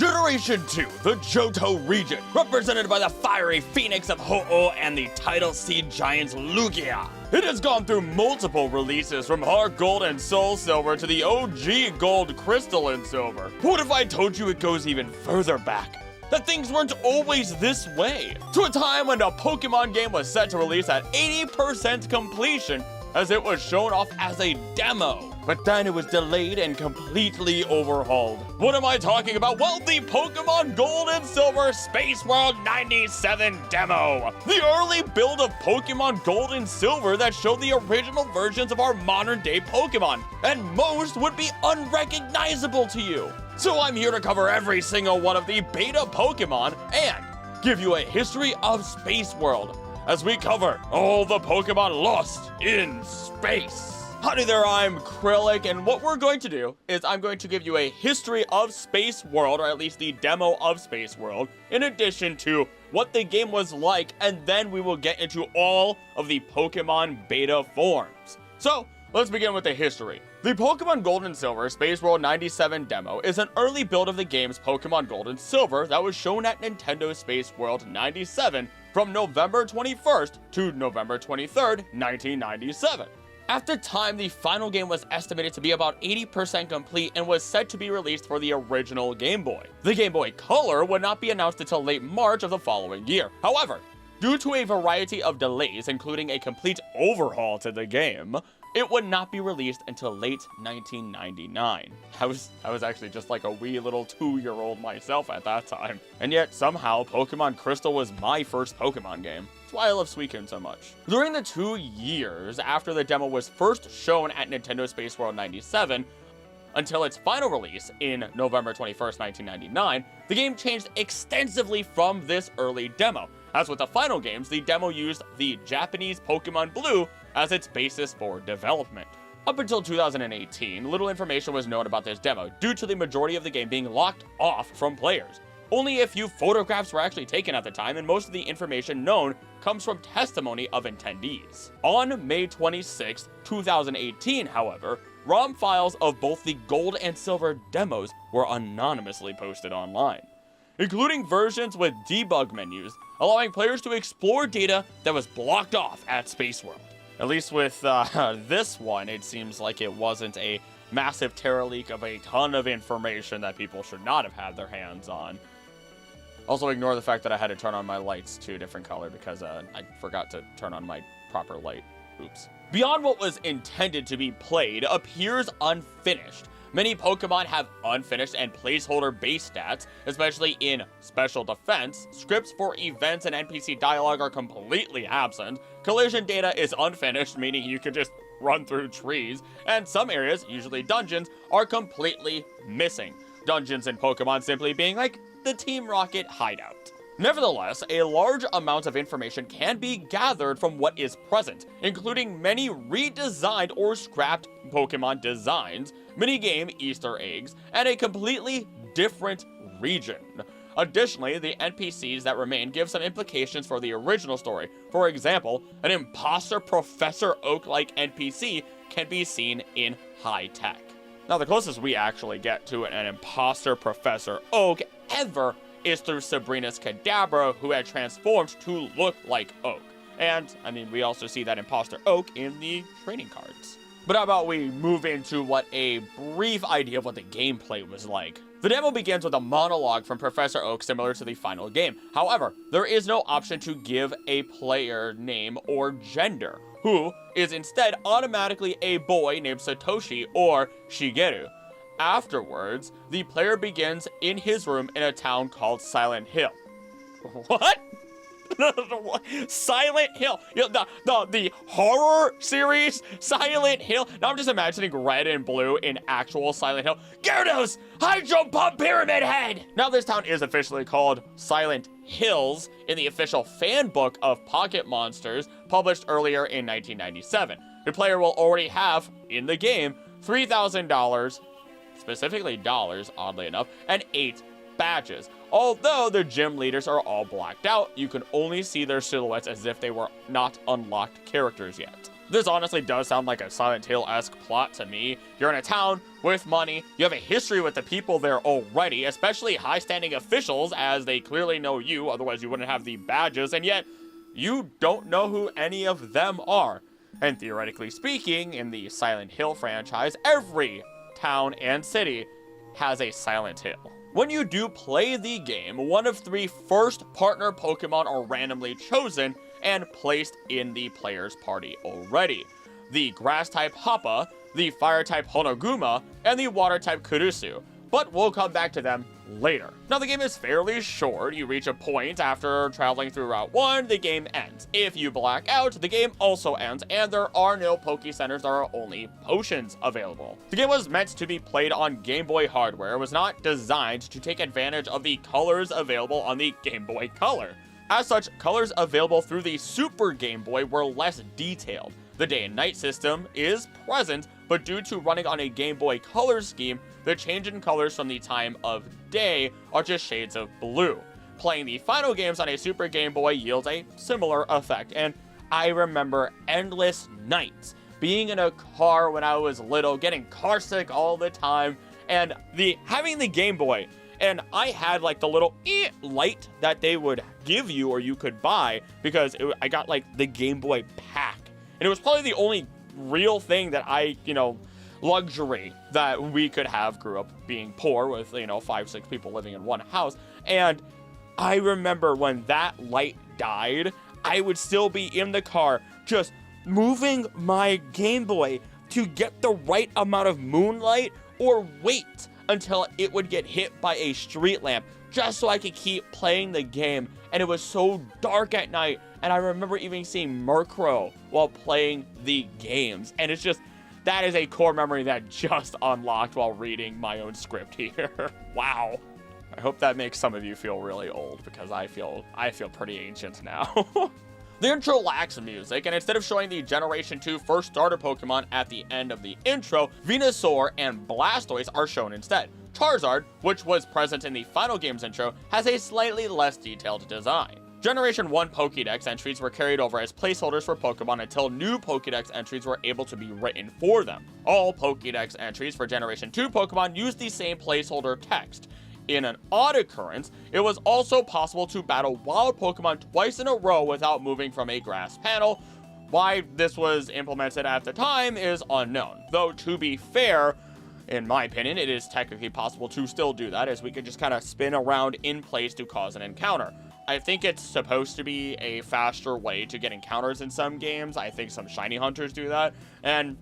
Generation 2, the Johto region, represented by the fiery phoenix of Ho-Oh and the tidal sea giants Lugia. It has gone through multiple releases from Heartgold and Soulsilver to the OG Gold, Crystal, and Silver. What if I told you it goes even further back? That things weren't always this way. To a time when a Pokemon game was set to release at 80% completion, as it was shown off as a demo. But then it was delayed and completely overhauled. What am I talking about? Well, the Pokemon Gold and Silver Spaceworld 97 demo. The early build of Pokemon Gold and Silver that showed the original versions of our modern day Pokemon, and most would be unrecognizable to you. So I'm here to cover every single one of the beta Pokemon and give you a history of Spaceworld, as we cover all the Pokemon lost in space. Howdy there, I'm Krillic, and what we're going to do is I'm going to give you a history of Spaceworld, or at least the demo of Spaceworld, in addition to what the game was like, and then we will get into all of the Pokemon beta forms. So, let's begin with the history. The Pokemon Gold and Silver Spaceworld 97 demo is an early build of the game's Pokemon Gold and Silver that was shown at Nintendo Spaceworld 97 from November 21st to November 23rd, 1997. At the time, the final game was estimated to be about 80% complete and was set to be released for the original Game Boy. The Game Boy Color would not be announced until late March of the following year. However, due to a variety of delays, including a complete overhaul to the game, it would not be released until late 1999. I was actually just like a wee little 2-year-old myself at that time. And yet, somehow, Pokemon Crystal was my first Pokemon game. That's why I love Suicune so much. During the 2 years after the demo was first shown at Nintendo Spaceworld 97, until its final release in November 21st, 1999, the game changed extensively from this early demo. As with the final games, the demo used the Japanese Pokemon Blue as its basis for development. Up until 2018, little information was known about this demo, due to the majority of the game being locked off from players. Only a few photographs were actually taken at the time, and most of the information known comes from testimony of attendees. On May 26, 2018, however, ROM files of both the Gold and Silver demos were anonymously posted online, including versions with debug menus, allowing players to explore data that was blocked off at Spaceworld. At least with this one, it seems like it wasn't a massive terror leak of a ton of information that people should not have had their hands on. Also, ignore the fact that I had to turn on my lights to a different color because I forgot to turn on my proper light. Oops. Beyond what was intended to be played appears unfinished. Many Pokemon have unfinished and placeholder base stats, especially in Special Defense. Scripts for events and NPC dialogue are completely absent. Collision data is unfinished, meaning you could just run through trees. And some areas, usually dungeons, are completely missing. Dungeons in Pokemon simply being like the Team Rocket hideout. Nevertheless, a large amount of information can be gathered from what is present, including many redesigned or scrapped Pokemon designs, minigame Easter eggs, and a completely different region. Additionally, the NPCs that remain give some implications for the original story. For example, an imposter Professor Oak-like NPC can be seen in high tech. Now, the closest we actually get to an imposter Professor Oak ever is through Sabrina's Kadabra, who had transformed to look like Oak. And, I mean, we also see that imposter Oak in the training cards. But how about we move into what a brief idea of what the gameplay was like. The demo begins with a monologue from Professor Oak similar to the final game. However, there is no option to give a player name or gender, who is instead automatically a boy named Satoshi or Shigeru. Afterwards, the player begins in his room in a town called Silent Hill. What? Silent Hill. The horror series Silent Hill. Now I'm just imagining red and blue in actual Silent Hill. Gyarados! Hydro Pump Pyramid Head! Now this town is officially called Silent Hills in the official fan book of Pocket Monsters, published earlier in 1997. The player will already have, in the game, $3,000, specifically dollars, oddly enough, and 8 badges. Although the gym leaders are all blacked out, you can only see their silhouettes as if they were not unlocked characters yet. This honestly does sound like a Silent Hill-esque plot to me. You're in a town with money, you have a history with the people there already, especially high-standing officials, as they clearly know you, otherwise you wouldn't have the badges, and yet you don't know who any of them are. And theoretically speaking, in the Silent Hill franchise, every town and city has a Silent Hill. When you do play the game, one of 3 first partner Pokemon are randomly chosen and placed in the player's party already. The Grass-type Happa, the Fire-type Honoguma, and the Water-type Kurusu, but we'll come back to them later. Now, the game is fairly short. You reach a point after traveling through Route 1, the game ends. If you black out, the game also ends, and there are no Poke Centers, there are only potions available. The game was meant to be played on Game Boy hardware. It was not designed to take advantage of the colors available on the Game Boy Color. As such, colors available through the Super Game Boy were less detailed. The day and night system is present, but due to running on a Game Boy Color scheme, the change in colors from the time of day are just shades of blue. Playing the final games on a Super Game Boy yields a similar effect, and I remember endless nights being in a car when I was little, getting car sick all the time, and having the Game Boy. And I had like the little light that they would give you or you could buy because I got like the Game Boy pack. And it was probably the only real thing that luxury that we could have. Grew up being poor with, 5, 6 people living in one house. And I remember when that light died, I would still be in the car just moving my Game Boy to get the right amount of moonlight or wait until it would get hit by a street lamp just so I could keep playing the game. And it was so dark at night, and I remember even seeing Murkrow while playing the games. And it's just, that is a core memory that just unlocked while reading my own script here. Wow. I hope that makes some of you feel really old, because I feel pretty ancient now. The intro lacks music, and instead of showing the Generation 2 first starter Pokemon at the end of the intro, Venusaur and Blastoise are shown instead. Charizard, which was present in the final game's intro, has a slightly less detailed design. Generation 1 Pokédex entries were carried over as placeholders for Pokemon until new Pokédex entries were able to be written for them. All Pokédex entries for Generation 2 Pokemon use the same placeholder text. In an odd occurrence, it was also possible to battle wild Pokemon twice in a row without moving from a grass panel. Why this was implemented at the time is unknown, though to be fair, in my opinion, it is technically possible to still do that, as we could just kind of spin around in place to cause an encounter. I think it's supposed to be a faster way to get encounters in some games. I think some shiny hunters do that, and,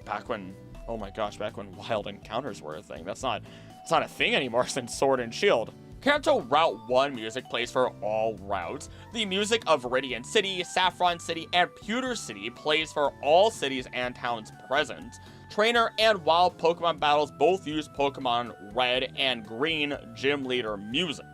back when wild encounters were a thing, it's not a thing anymore since Sword and Shield. Kanto Route 1 music plays for all routes. The music of Viridian City, Saffron City, and Pewter City plays for all cities and towns present. Trainer and wild Pokemon battles both use Pokemon Red and Green gym leader music.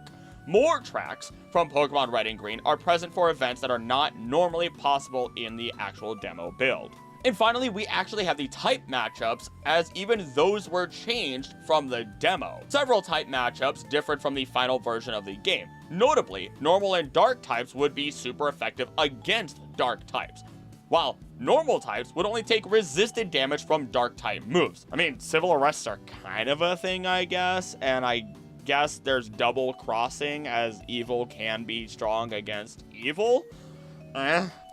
More tracks from Pokemon Red and Green are present for events that are not normally possible in the actual demo build. And finally, we actually have the type matchups, as even those were changed from the demo. Several type matchups differed from the final version of the game. Notably, normal and dark types would be super effective against dark types, while normal types would only take resisted damage from dark type moves. I mean, civil arrests are kind of a thing, I guess, and I guess there's double crossing, as evil can be strong against evil.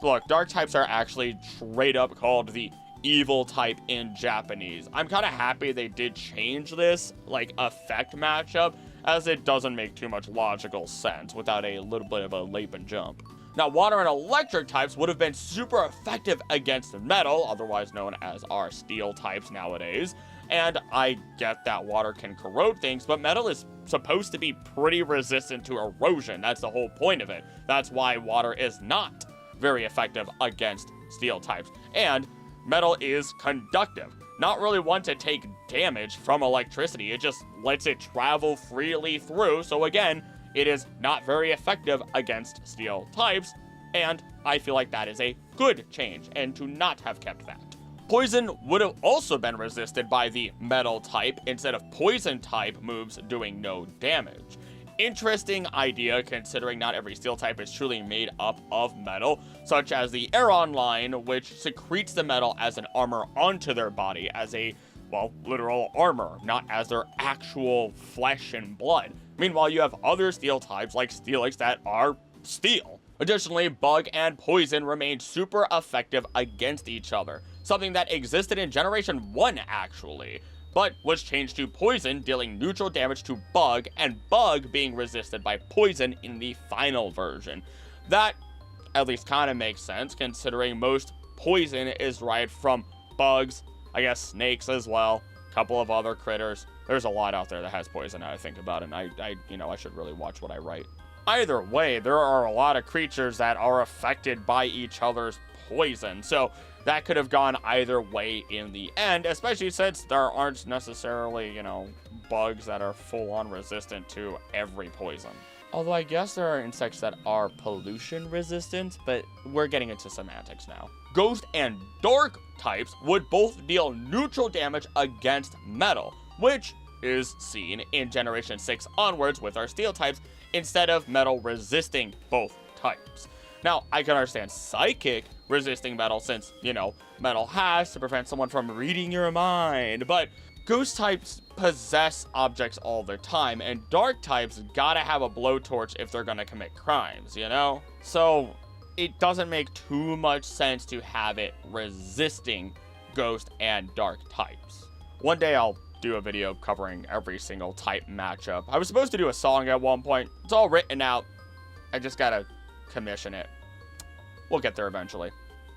Look, dark types are actually straight up called the evil type in Japanese. I'm kind of happy they did change this, effect matchup, as it doesn't make too much logical sense without a little bit of a leap and jump. Now, water and electric types would have been super effective against metal, otherwise known as our steel types nowadays. And I get that water can corrode things, but metal is supposed to be pretty resistant to erosion. That's the whole point of it. That's why water is not very effective against steel types. And metal is conductive. Not really one to take damage from electricity. It just lets it travel freely through. So again, it is not very effective against steel types. And I feel like that is a good change, and to not have kept that. Poison would have also been resisted by the metal type instead of poison type moves doing no damage. Interesting idea, considering not every steel type is truly made up of metal, such as the Aeron line, which secretes the metal as an armor onto their body as a, well, literal armor, not as their actual flesh and blood. Meanwhile, you have other steel types like Steelix that are steel. Additionally, Bug and Poison remained super effective against each other, something that existed in Generation 1 actually, but was changed to Poison, dealing neutral damage to Bug, and Bug being resisted by Poison in the final version. That at least kind of makes sense, considering most poison is derived from bugs, I guess snakes as well, a couple of other critters. There's a lot out there that has poison now I think about it, and I should really watch what I write. Either way, there are a lot of creatures that are affected by each other's poison, so that could have gone either way in the end, especially since there aren't necessarily, bugs that are full-on resistant to every poison. Although I guess there are insects that are pollution resistant, but we're getting into semantics now. Ghost and Dark types would both deal neutral damage against metal, which is seen in Generation 6 onwards with our steel types, instead of metal resisting both types. Now, I can understand Psychic resisting metal since, metal has to prevent someone from reading your mind, but Ghost types possess objects all the time, and Dark types gotta have a blowtorch if they're gonna commit crimes, So, it doesn't make too much sense to have it resisting Ghost and Dark types. One day I'll do a video covering every single type matchup. I was supposed to do a song at one point. It's all written out. I just gotta commission it. We'll get there eventually.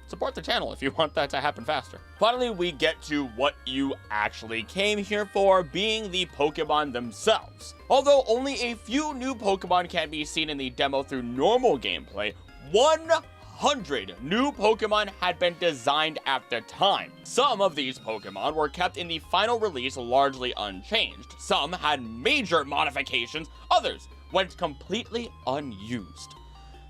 Support the channel if you want that to happen faster. Finally, we get to what you actually came here for, being the Pokemon themselves. Although only a few new Pokemon can be seen in the demo through normal gameplay, 100 new Pokemon had been designed at the time. Some of these Pokemon were kept in the final release largely unchanged. Some had major modifications, others went completely unused.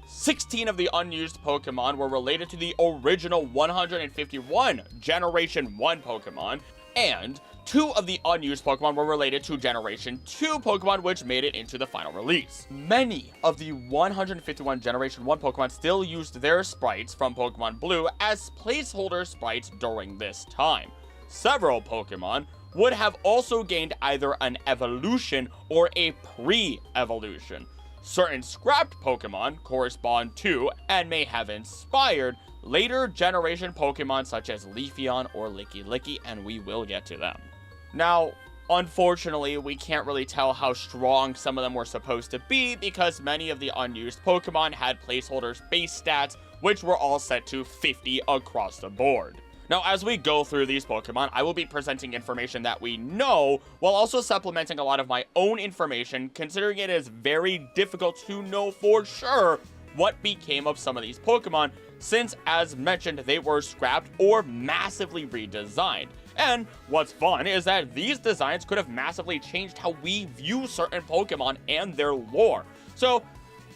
16 of the unused Pokemon were related to the original 151 Generation 1 Pokemon, and 2 of the unused Pokemon were related to Generation 2 Pokemon, which made it into the final release. Many of the 151 Generation 1 Pokemon still used their sprites from Pokemon Blue as placeholder sprites during this time. Several Pokemon would have also gained either an evolution or a pre-evolution. Certain scrapped Pokemon correspond to and may have inspired later generation Pokemon such as Leafeon or Licky, and we will get to them. Now, unfortunately, we can't really tell how strong some of them were supposed to be because many of the unused Pokemon had placeholders base stats, which were all set to 50 across the board. Now, as we go through these Pokemon, I will be presenting information that we know, while also supplementing a lot of my own information, considering it is very difficult to know for sure what became of some of these Pokemon, since, as mentioned, they were scrapped or massively redesigned. And what's fun is that these designs could have massively changed how we view certain Pokemon and their lore. So,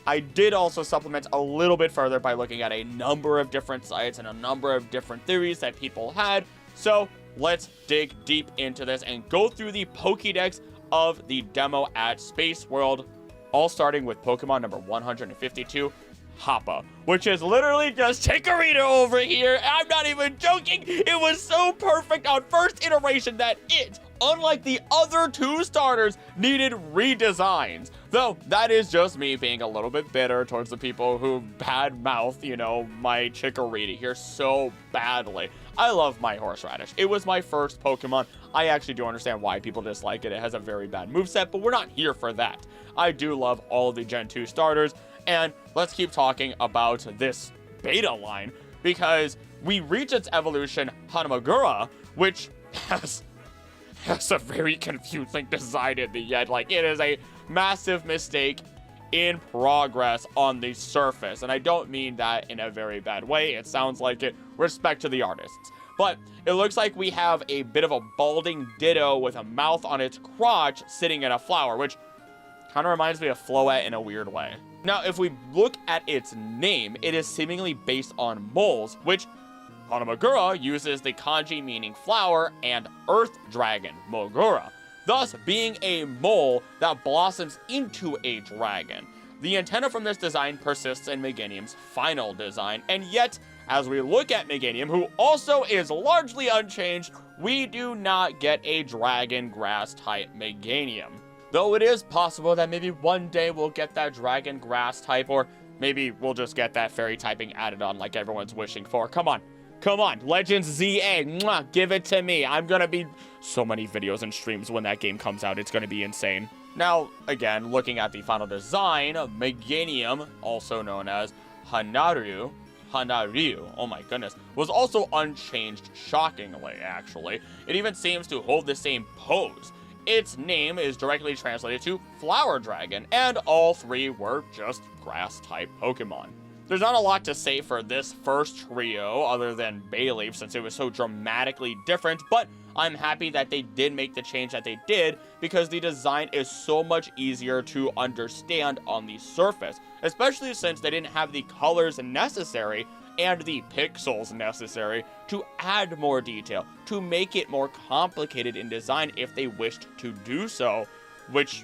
I did also supplement a little bit further by looking at a number of different sites and a number of different theories that people had. So let's dig deep into this and go through the Pokédex of the demo at Spaceworld, all starting with Pokemon number 152, Hoppa, which is literally just Chikorita over here. I'm not even joking. It was so perfect on first iteration that it, unlike the other 2 starters, needed redesigns. Though, that is just me being a little bit bitter towards the people who bad-mouthed, my Chikorita here so badly. I love my Horseradish. It was my first Pokemon. I actually do understand why people dislike it. It has a very bad moveset, but we're not here for that. I do love all of the Gen 2 starters, and let's keep talking about this beta line, because we reach its evolution, Hanamagura, which has a very confusing design in the end. Like, it is a massive mistake in progress on the surface, and I don't mean that in a very bad way. It sounds like it. Respect to the artists. But it looks like we have a bit of a balding Ditto with a mouth on its crotch sitting in a flower, which kind of reminds me of Floette in a weird way. Now, if we look at its name, it is seemingly based on moles, which Hanamagura uses the kanji meaning flower and earth dragon, Mogura. thus being a mole that blossoms into a dragon. The antenna from this design persists in Meganium's final design, and yet, as we look at Meganium, who also is largely unchanged, we do not get a dragon grass type Meganium. Though it is possible that maybe one day we'll get that dragon grass type, or maybe we'll just get that fairy typing added on like everyone's wishing for. Come on, Legends ZA, mwah, give it to me. I'm gonna be so many videos and streams when that game comes out. It's gonna be insane. Now, again, looking at the final design, Meganium, also known as Hanaryu, oh my goodness, was also unchanged shockingly, actually. It even seems to hold the same pose. Its name is directly translated to Flower Dragon, and all three were just grass-type Pokemon. There's not a lot to say for this first trio other than Bayleaf since it was so dramatically different, but I'm happy that they did make the change that they did because the design is so much easier to understand on the surface, especially since they didn't have the colors necessary and the pixels necessary to add more detail, to make it more complicated in design if they wished to do so, which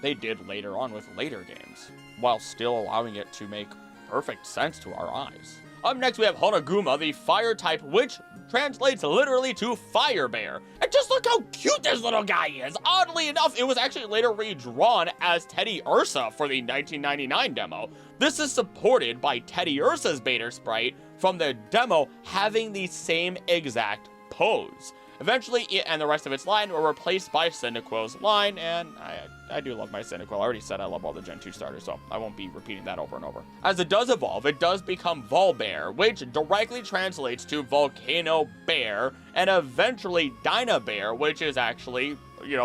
they did later on with later games, while still allowing it to make perfect sense to our eyes. Up next, we have Honoguma, the fire type, which translates literally to Fire Bear. And just look how cute this little guy is. Oddly enough, it was actually later redrawn as Teddy Ursa for the 1999 demo. This is supported by Teddy Ursa's beta sprite from the demo having the same exact pose. Eventually, it and the rest of its line were replaced by Cyndaquil's line, and I do love my Cyndaquil. I already said I love all the Gen 2 starters, so I won't be repeating that over and over. As it does evolve, it does become Volbear, which directly translates to Volcano Bear, and eventually Dynabear, which is actually,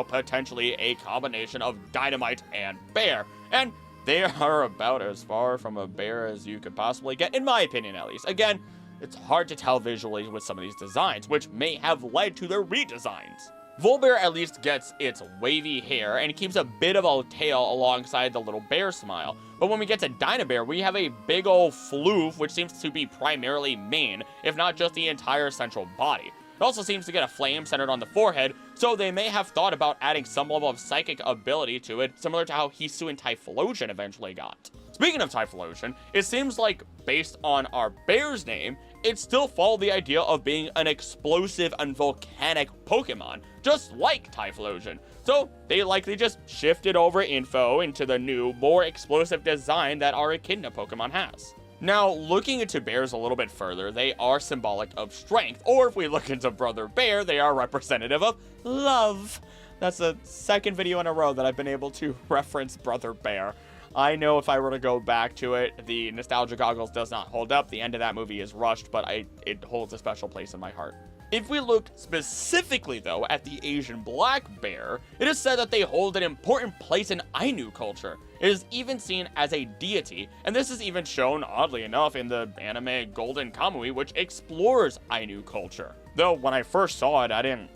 potentially a combination of Dynamite and Bear. And they are about as far from a bear as you could possibly get, in my opinion at least. Again, it's hard to tell visually with some of these designs, which may have led to their redesigns. Volbear at least gets its wavy hair and keeps a bit of a tail alongside the little bear smile. But when we get to Dynabear, we have a big old floof, which seems to be primarily mane, if not just the entire central body. It also seems to get a flame centered on the forehead, so they may have thought about adding some level of psychic ability to it, similar to how Hisu and Typhlosion eventually got. Speaking of Typhlosion, it seems like, based on our bear's name, it still followed the idea of being an explosive and volcanic Pokemon, just like Typhlosion. So they likely just shifted over info into the new, more explosive design that our Echidna Pokemon has. Now, looking into bears a little bit further, they are symbolic of strength, or if we look into Brother Bear, they are representative of love. That's the second video in a row that I've been able to reference Brother Bear. I know if I were to go back to it, the nostalgia goggles does not hold up. The end of that movie is rushed, but it holds a special place in my heart. If we look specifically, though, at the Asian black bear, it is said that they hold an important place in Ainu culture. It is even seen as a deity, and this is even shown, oddly enough, in the anime Golden Kamui, which explores Ainu culture. Though, when I first saw it, I didn't,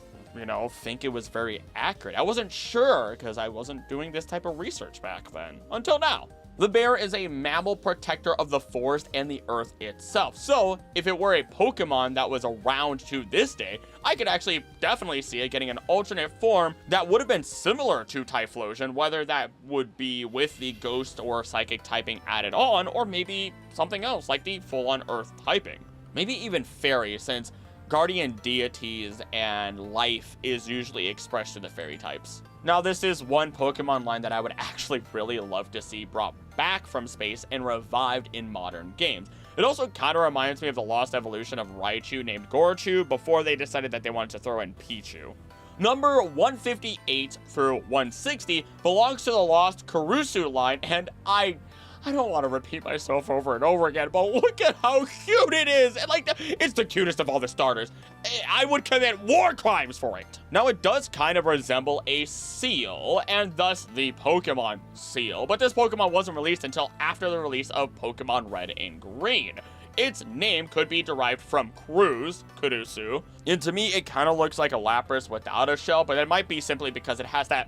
think it was very accurate. I wasn't sure, because I wasn't doing this type of research back then. Until now. The bear is a mammal protector of the forest and the earth itself. So, if it were a Pokemon that was around to this day, I could actually definitely see it getting an alternate form that would have been similar to Typhlosion, whether that would be with the ghost or psychic typing added on, or maybe something else like the full-on earth typing. Maybe even fairy, since guardian deities and life is usually expressed through the fairy types. Now, this is one Pokemon line that I would actually really love to see brought back from space and revived in modern games. It also kind of reminds me of the lost evolution of Raichu named Gorachu before they decided that they wanted to throw in Pichu. Number 158 through 160 belongs to the lost Kurusu line, and I don't want to repeat myself over and over again, but look at how cute it is! And it's the cutest of all the starters. I would commit war crimes for it. Now, it does kind of resemble a seal, and thus the Pokemon Seal, but this Pokemon wasn't released until after the release of Pokemon Red and Green. Its name could be derived from Kurusu, and to me, it kind of looks like a Lapras without a shell, but it might be simply because it has that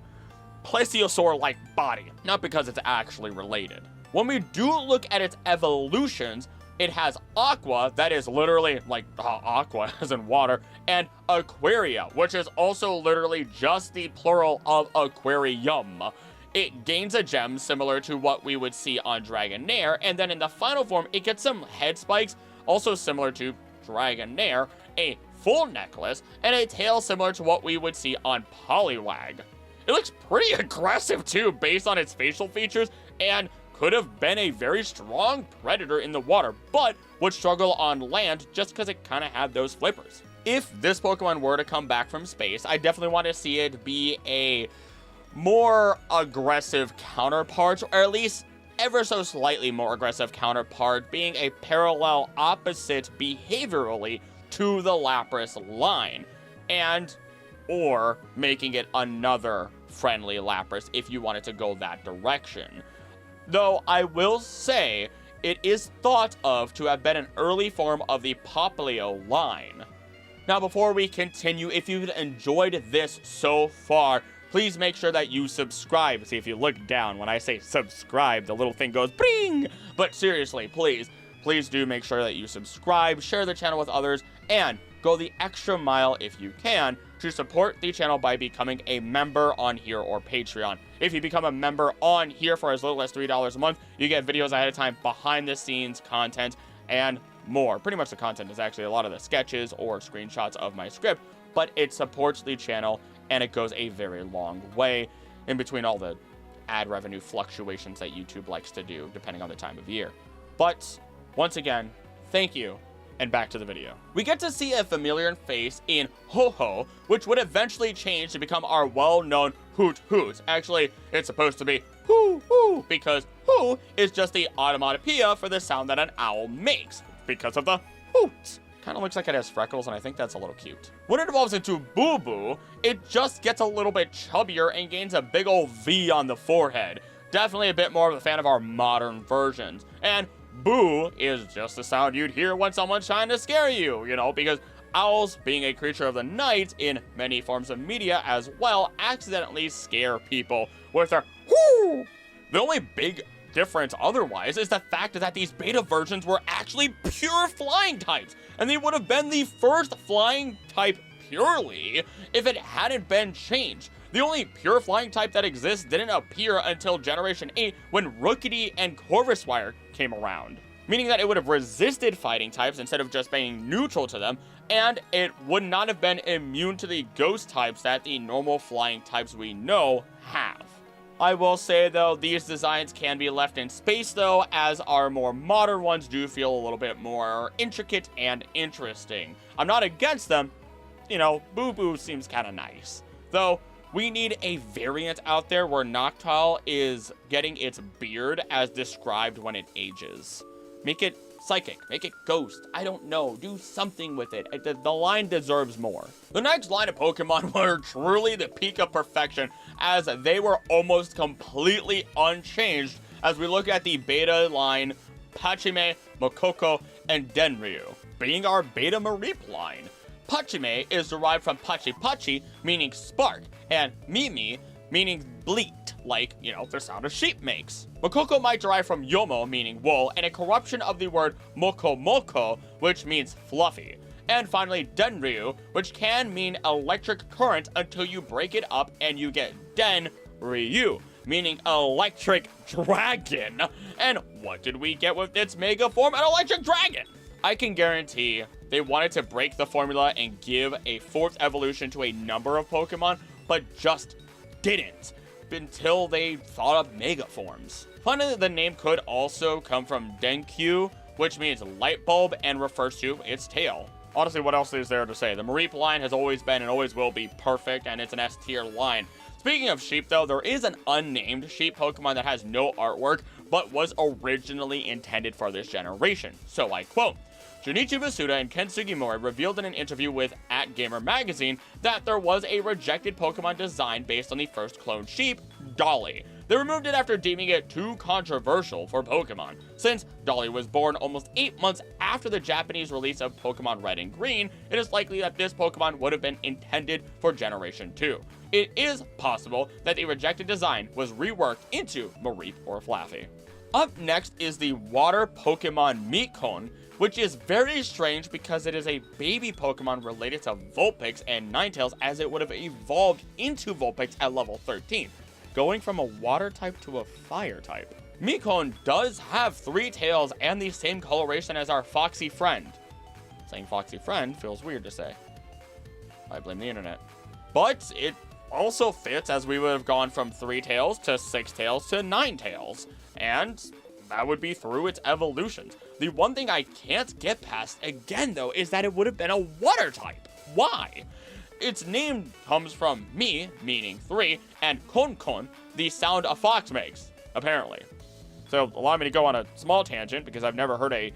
plesiosaur-like body, not because it's actually related. When we do look at its evolutions, It has Aqua, that is literally like aqua as in water, and Aquaria, which is also literally just the plural of aquarium. It gains a gem similar to what we would see on Dragonair, and then in the final form, it gets some head spikes, also similar to Dragonair, a full necklace, and a tail similar to what we would see on Poliwag. It looks pretty aggressive too, based on its facial features, and could have been a very strong predator in the water, but would struggle on land just because it kind of had those flippers. If this Pokemon were to come back from space, I definitely want to see it be a more aggressive counterpart, or at least ever so slightly more aggressive counterpart, being a parallel opposite behaviorally to the Lapras line, and or making it another friendly Lapras if you wanted to go that direction. Though I will say, it is thought of to have been an early form of the Popplio line. Now before we continue, if you've enjoyed this so far, please make sure that you subscribe. See, if you look down, when I say subscribe, the little thing goes bring. But seriously, please do make sure that you subscribe, share the channel with others, and go the extra mile if you can to support the channel by becoming a member on here or Patreon. If you become a member on here for as little as $3 a month, you get videos ahead of time, behind the scenes content, and more. Pretty much the content is actually a lot of the sketches or screenshots of my script, but it supports the channel and it goes a very long way in between all the ad revenue fluctuations that YouTube likes to do depending on the time of year. But once again, thank you, and back to the video. We get to see a familiar face in Ho-Ho, which would eventually change to become our well-known Hoot Hoot. Actually, it's supposed to be Hoo Hoo, because Hoo is just the onomatopoeia for the sound that an owl makes, because of the hoot. Kind of looks like it has freckles, and I think that's a little cute. When it evolves into Boo Boo, it just gets a little bit chubbier and gains a big old V on the forehead. Definitely a bit more of a fan of our modern versions. And Boo is just the sound you'd hear when someone's trying to scare you, you know, because owls, being a creature of the night in many forms of media as well, accidentally scare people with their whoo. The only big difference otherwise is the fact that these beta versions were actually pure flying types, and they would have been the first flying type purely if it hadn't been changed. The only pure flying type that exists didn't appear until Generation 8 when Rookidee and Corvuswire came around, meaning that it would have resisted fighting types instead of just being neutral to them, and it would not have been immune to the ghost types that the normal flying types we know have. I will say though, these designs can be left in space though, as our more modern ones do feel a little bit more intricate and interesting. I'm not against them, you know, Boo Boo seems kind of nice. Though, we need a variant out there where Noctowl is getting its beard as described when it ages. Make it psychic, make it ghost, I don't know, do something with it. The line deserves more. The next line of Pokemon were truly the peak of perfection, as they were almost completely unchanged as we look at the beta line Pachime, Mokoko, and Denryu, being our beta Mareep line. Pachime is derived from Pachi Pachi, meaning spark, and Mimi, meaning bleat, like, you know, the sound a sheep makes. Mokoko might derive from Yomo, meaning wool, and a corruption of the word Moko Moko, which means fluffy. And finally, Denryu, which can mean electric current until you break it up and you get Den-Ryu, meaning electric dragon. And what did we get with its mega form? An electric dragon! I can guarantee they wanted to break the formula and give a fourth evolution to a number of Pokemon, but just didn't until they thought up mega forms. Finally, the name could also come from Denkyu, which means light bulb and refers to its tail. Honestly, what else is there to say? The Mareep line has always been and always will be perfect, and it's an S tier line. Speaking of sheep though, there is an unnamed sheep Pokemon that has no artwork, but was originally intended for this generation. So I quote, Junichi Masuda and Ken Sugimori revealed in an interview with @Gamer Magazine that there was a rejected Pokemon design based on the first cloned sheep, Dolly. They removed it after deeming it too controversial for Pokemon. Since Dolly was born almost 8 months after the Japanese release of Pokemon Red and Green, it is likely that this Pokemon would have been intended for Generation 2. It is possible that the rejected design was reworked into Mareep or Flaffy. Up next is the water Pokemon Mikon, which is very strange because it is a baby Pokemon related to Vulpix and Ninetales, as it would have evolved into Vulpix at level 13, going from a water type to a fire type. Mikon does have 3 tails and the same coloration as our foxy friend. Saying foxy friend feels weird to say. I blame the internet. But it also fits, as we would have gone from 3 tails to 6 tails to 9 tails. And that would be through its evolutions. The one thing I can't get past, again though, is that it would have been a water type. Why? Its name comes from mi, meaning 3, and kon kon, the sound a fox makes, apparently. So allow me to go on a small tangent, because I've never heard a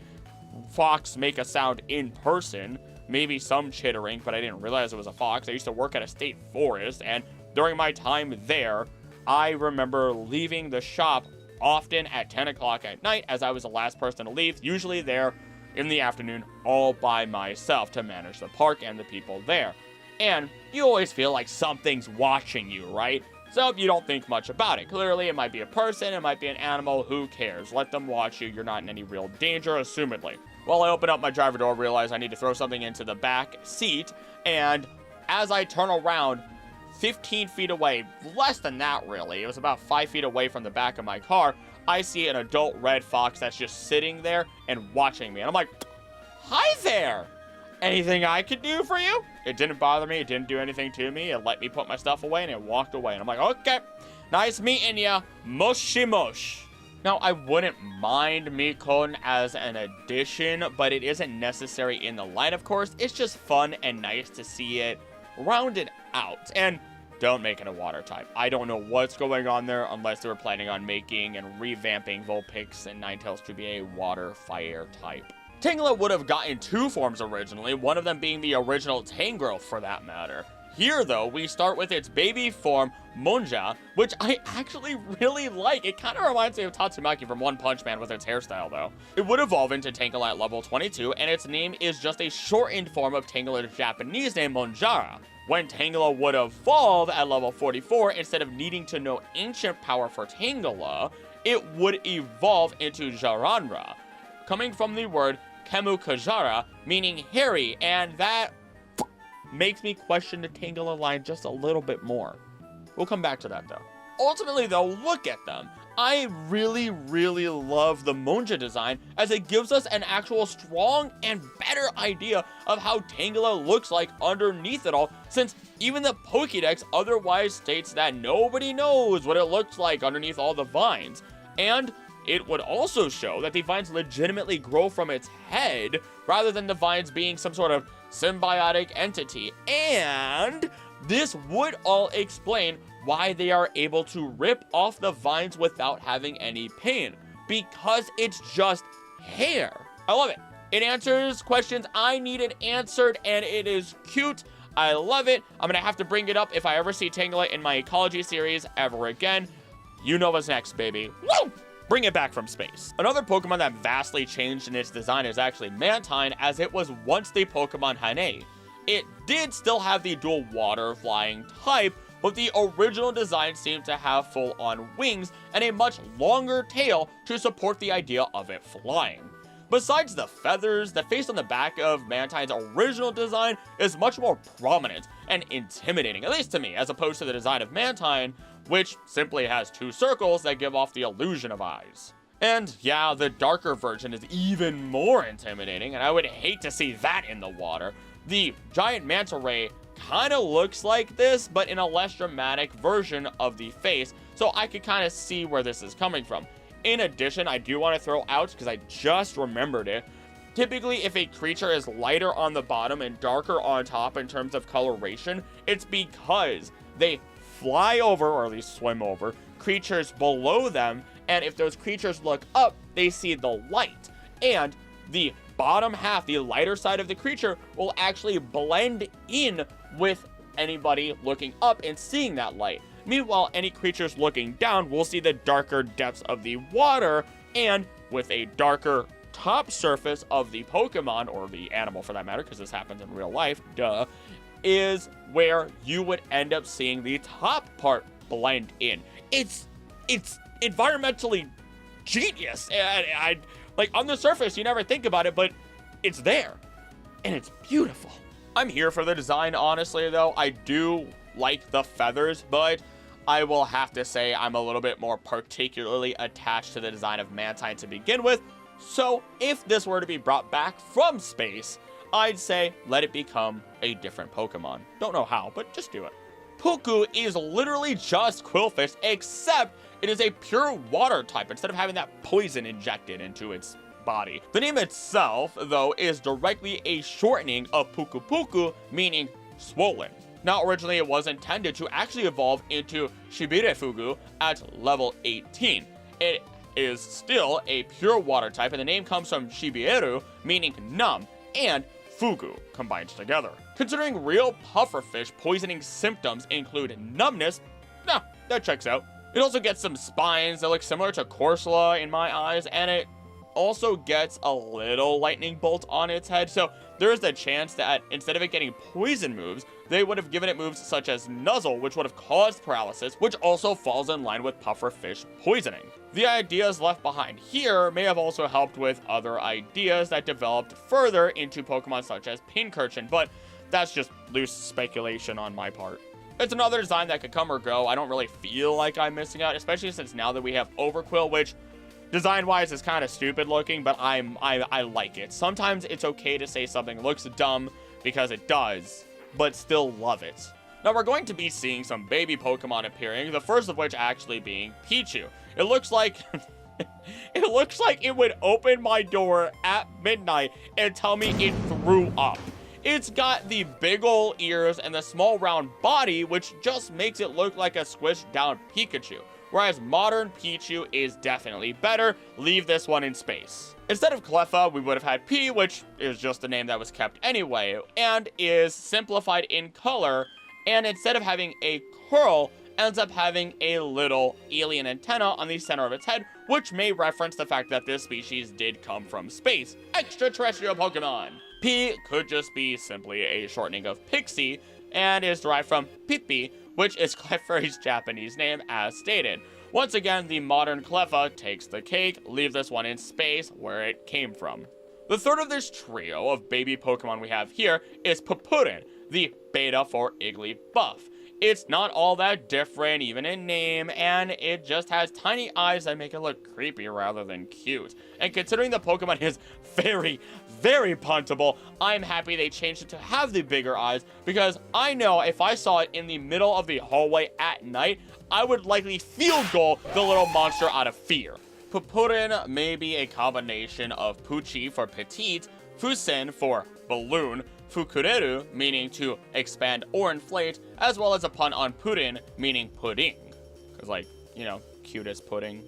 fox make a sound in person. Maybe some chittering, but I didn't realize it was a fox. I used to work at a state forest, and during my time there, I remember leaving the shop often at 10 o'clock at night, as I was the last person to leave, usually there in the afternoon all by myself to manage the park and the people there. And you always feel like something's watching you, right? So you don't think much about it. Clearly, it might be a person, it might be an animal, who cares? Let them watch you, you're not in any real danger, assumedly. Well, I open up my driver door, realize I need to throw something into the back seat, and as I turn around, 15 feet away, less than that really, it was about 5 feet away from the back of my car, I see an adult red fox that's just sitting there and watching me. And I'm like, hi there! Anything I could do for you? It didn't bother me, it didn't do anything to me, it let me put my stuff away, and it walked away. And I'm like, okay, nice meeting ya, moshi mosh. Now, I wouldn't mind Mikon as an addition, but it isn't necessary in the line, of course. It's just fun and nice to see it rounded out. And don't make it a water type. I don't know what's going on there, unless they were planning on making and revamping Vulpix and Ninetales to be a water fire type. Tangela would have gotten 2 forms originally, one of them being the original Tangrowth for that matter. Here, though, we start with its baby form, Monja, which I actually really like. It kind of reminds me of Tatsumaki from One Punch Man with its hairstyle, though. It would evolve into Tangela at level 22, and its name is just a shortened form of Tangela's Japanese name, Monjara. When Tangela would evolve at level 44, instead of needing to know ancient power for Tangela, it would evolve into Jaranra, coming from the word Kemu Kajara, meaning hairy, and that makes me question the Tangela line just a little bit more. We'll come back to that though. Ultimately though, look at them. I really love the Monja design, as it gives us an actual strong and better idea of how Tangela looks like underneath it all, since even the Pokédex otherwise states that nobody knows what it looks like underneath all the vines. And it would also show that the vines legitimately grow from its head, rather than the vines being some sort of symbiotic entity. And this would all explain why they are able to rip off the vines without having any pain, because it's just hair. I love it. It answers questions I needed answered, and it is cute. I love it. I'm gonna have to bring it up if I ever see Tangela in my ecology series ever again. You know what's next, baby. Woo! Bring it back from space. Another Pokemon that vastly changed in its design is actually Mantine, as it was once the Pokemon Hane. It did still have the dual water flying type, but the original design seemed to have full-on wings and a much longer tail to support the idea of it flying. Besides the feathers, the face on the back of Mantine's original design is much more prominent and intimidating, at least to me, as opposed to the design of Mantine, which simply has 2 circles that give off the illusion of eyes. And yeah, the darker version is even more intimidating, and I would hate to see that in the water. The giant manta ray kind of looks like this, but in a less dramatic version of the face, so I could kind of see where this is coming from. In addition, I do want to throw out, because I just remembered it, typically if a creature is lighter on the bottom and darker on top in terms of coloration, it's because they fly over, or at least swim over, creatures below them, and if those creatures look up, they see the light. And the bottom half, the lighter side of the creature, will actually blend in with anybody looking up and seeing that light. Meanwhile, any creatures looking down will see the darker depths of the water, and with a darker top surface of the Pokemon, or the animal for that matter, because this happens in real life, duh, is where you would end up seeing the top part blend in. It's environmentally genius. And like, on the surface, you never think about it, but it's there. And it's beautiful. I'm here for the design, honestly, though. I do like the feathers, but I will have to say I'm a little bit more particularly attached to the design of Mantine to begin with. So if this were to be brought back from space, I'd say let it become a different Pokemon. Don't know how, but just do it. Puku is literally just Quillfish, except it is a pure water type instead of having that poison injected into its body. The name itself, though, is directly a shortening of Puku Puku, meaning swollen. Now, originally it was intended to actually evolve into Shibirefugu at level 18. It is still a pure water type, and the name comes from Shibiru, meaning numb, and Fugu combined together. Considering real pufferfish poisoning symptoms include numbness, that checks out. It also gets some spines that look similar to Corsola in my eyes, and it also gets a little lightning bolt on its head, so there is the chance that instead of it getting poison moves, they would have given it moves such as Nuzzle, which would have caused paralysis, which also falls in line with pufferfish poisoning. The ideas left behind here may have also helped with other ideas that developed further into Pokemon such as Pincurchin, but that's just loose speculation on my part. It's another design that could come or go. I don't really feel like I'm missing out, especially since now that we have Overquill, which design-wise is kind of stupid looking, but I like it. Sometimes it's okay to say something looks dumb because it does, but still love it. Now we're going to be seeing some baby Pokemon appearing, the first of which actually being Pichu. It looks like it would open my door at midnight and tell me it threw up. It's got the big ol' ears and the small round body, which just makes it look like a squished down Pikachu. Whereas modern Pichu is definitely better. Leave this one in space. Instead of Cleffa, we would have had P, which is just the name that was kept anyway, and is simplified in color, and instead of having a curl, ends up having a little alien antenna on the center of its head, which may reference the fact that this species did come from space. Extraterrestrial Pokemon. P could just be simply a shortening of Pixie, and is derived from Pippi, which is Clefairy's Japanese name as stated. Once again, the modern Cleffa takes the cake. Leave this one in space where it came from. The third of this trio of baby Pokemon we have here is Pupurin, the beta for Igglybuff. It's not all that different, even in name, and it just has tiny eyes that make it look creepy rather than cute. And considering the Pokemon is very, very puntable, I'm happy they changed it to have the bigger eyes, because I know if I saw it in the middle of the hallway at night, I would likely field goal the little monster out of fear. Pupurin may be a combination of Puchi for petite, Fusen for balloon, Fukureru, meaning to expand or inflate, as well as a pun on Puddin, meaning pudding. Because, like, you know, cute as pudding.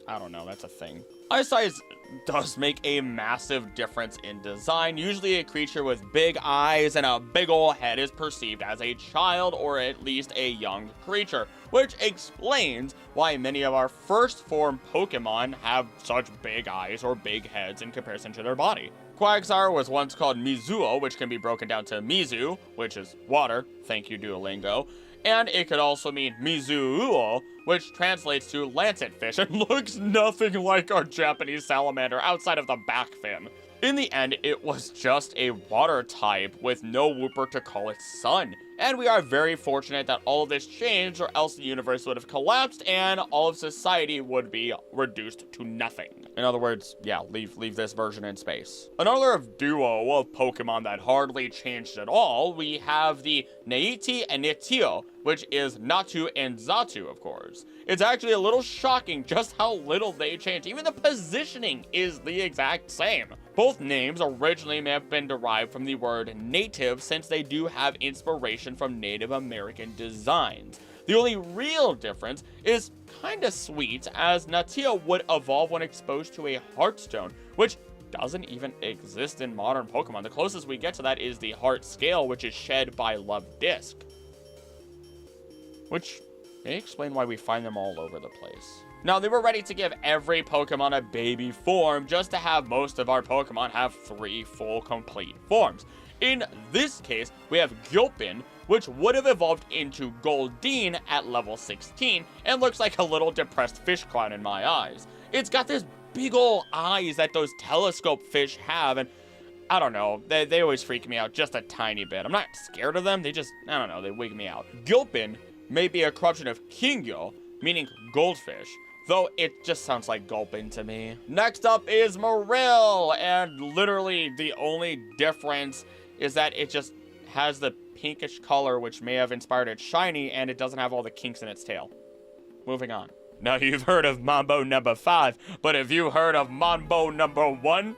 I don't know, that's a thing. Eye size does make a massive difference in design. Usually a creature with big eyes and a big ol' head is perceived as a child or at least a young creature, which explains why many of our first form Pokemon have such big eyes or big heads in comparison to their body. Quagsire was once called Mizuo, which can be broken down to Mizu, which is water, thank you Duolingo, and it could also mean Mizuuo, which translates to lancetfish and looks nothing like our Japanese salamander outside of the back fin. In the end, it was just a water type with no Wooper to call its son. And we are very fortunate that all of this changed, or else the universe would have collapsed and all of society would be reduced to nothing. In other words, yeah, leave this version in space. Another duo of Pokemon that hardly changed at all, we have the Neiti and Nitio, which is Natu and Xatu, of course. It's actually a little shocking just how little they changed. Even the positioning is the exact same. Both names originally may have been derived from the word native, since they do have inspiration from Native American designs. The only real difference is kinda sweet, as Natia would evolve when exposed to a Heartstone, which doesn't even exist in modern Pokemon. The closest we get to that is the Heart Scale, which is shed by Love Disc. Which may explain why we find them all over the place. Now, they were ready to give every Pokemon a baby form just to have most of our Pokemon have 3 full complete forms. In this case, we have Gilpin, which would have evolved into Goldeen at level 16, and looks like a little depressed fish clown in my eyes. It's got this big ol' eyes that those telescope fish have, and I don't know, they always freak me out just a tiny bit. I'm not scared of them, they just, I don't know, they wig me out. Gilpin may be a corruption of Kingyo, meaning goldfish, though it just sounds like Gulpin to me. Next up is Marill, and literally the only difference is that it just has the pinkish color, which may have inspired it shiny, and it doesn't have all the kinks in its tail. Moving on. Now, you've heard of Mambo number 5, but have you heard of Mambo number 1?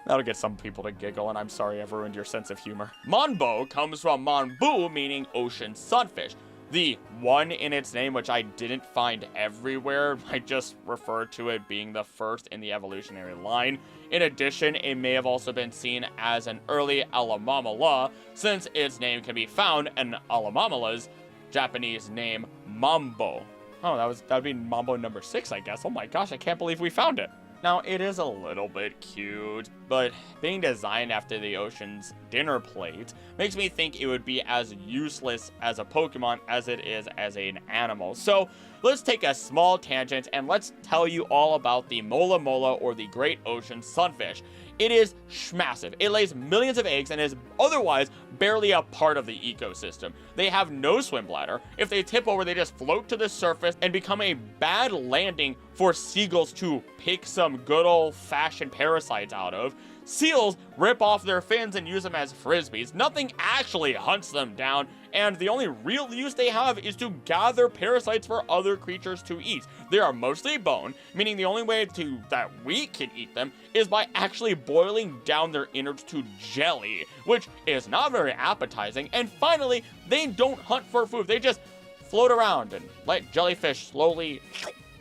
That'll get some people to giggle, and I'm sorry I've ruined your sense of humor. Monbo comes from Monbu, meaning ocean sunfish. The one in its name, which I didn't find everywhere, I just refer to it being the first in the evolutionary line. In addition, it may have also been seen as an early Alamamala, since its name can be found in Alamamala's Japanese name, Mambo. Oh, that would be Mambo number 6, I guess. Oh my gosh, I can't believe we found it. Now, it is a little bit cute, but being designed after the ocean's dinner plate makes me think it would be as useless as a Pokemon as it is as an animal. So let's take a small tangent and let's tell you all about the Mola Mola, or the Great Ocean Sunfish. It is massive. It lays millions of eggs and is otherwise barely a part of the ecosystem. They have no swim bladder. If they tip over, they just float to the surface and become a bad landing for seagulls to pick some good old-fashioned parasites out of. Seals rip off their fins and use them as frisbees. Nothing actually hunts them down, and the only real use they have is to gather parasites for other creatures to eat. They are mostly bone, meaning the only way that we can eat them is by actually boiling down their innards to jelly, which is not very appetizing. And finally, they don't hunt for food. They just float around and let jellyfish slowly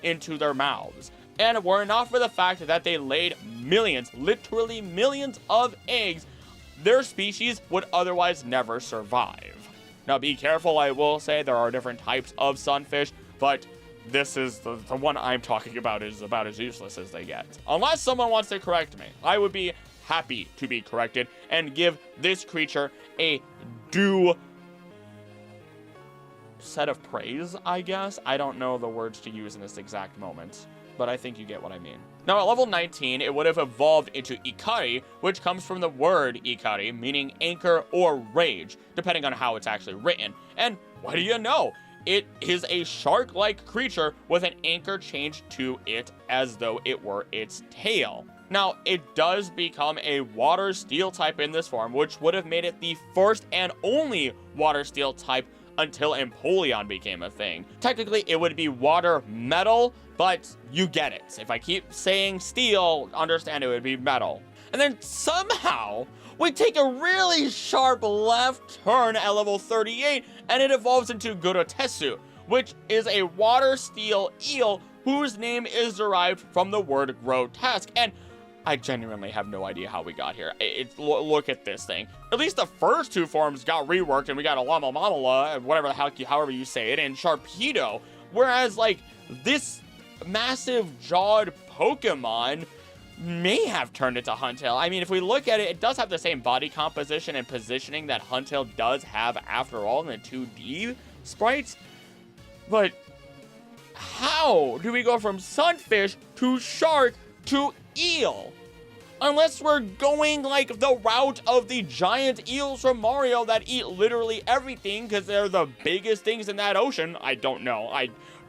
into their mouths. And were it not for the fact that they laid millions, literally millions of eggs, their species would otherwise never survive. Now be careful, I will say there are different types of sunfish, but this is the one I'm talking about is about as useless as they get. Unless someone wants to correct me, I would be happy to be corrected and give this creature a due set of praise, I guess. I don't know the words to use in this exact moment, but I think you get what I mean. Now, at level 19, it would have evolved into Ikari, which comes from the word Ikari, meaning anchor or rage, depending on how it's actually written. And what do you know? It is a shark-like creature with an anchor changed to it as though it were its tail. Now, it does become a water steel type in this form, which would have made it the first and only water steel type until Empoleon became a thing. Technically, it would be water metal, but you get it. If I keep saying steel, understand it would be metal. And then somehow, we take a really sharp left turn at level 38, and it evolves into Gurotesu, which is a water steel eel whose name is derived from the word grotesque. And I genuinely have no idea how we got here. Look at this thing. At least the first two forms got reworked, and we got a Llama Mamala, whatever the heck, however you say it, and Sharpedo. Whereas, like, this massive jawed Pokemon may have turned into Huntail. I mean, if we look at it, it does have the same body composition and positioning that Huntail does have after all in the 2D sprites. But how do we go from sunfish to shark to eel? Unless we're going like the route of the giant eels from Mario that eat literally everything because they're the biggest things in that ocean. I don't know.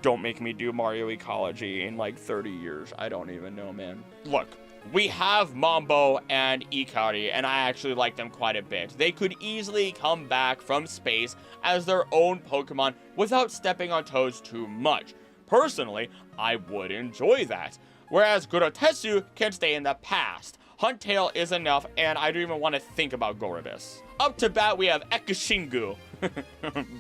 Don't make me do Mario Ecology in like 30 years. I don't even know, man. Look, we have Mambo and Ikari, and I actually like them quite a bit. They could easily come back from space as their own Pokemon without stepping on toes too much. Personally, I would enjoy that. Whereas Gurotesu can stay in the past. Huntail is enough, and I don't even want to think about Gorobis. Up to bat, we have Ekishingu.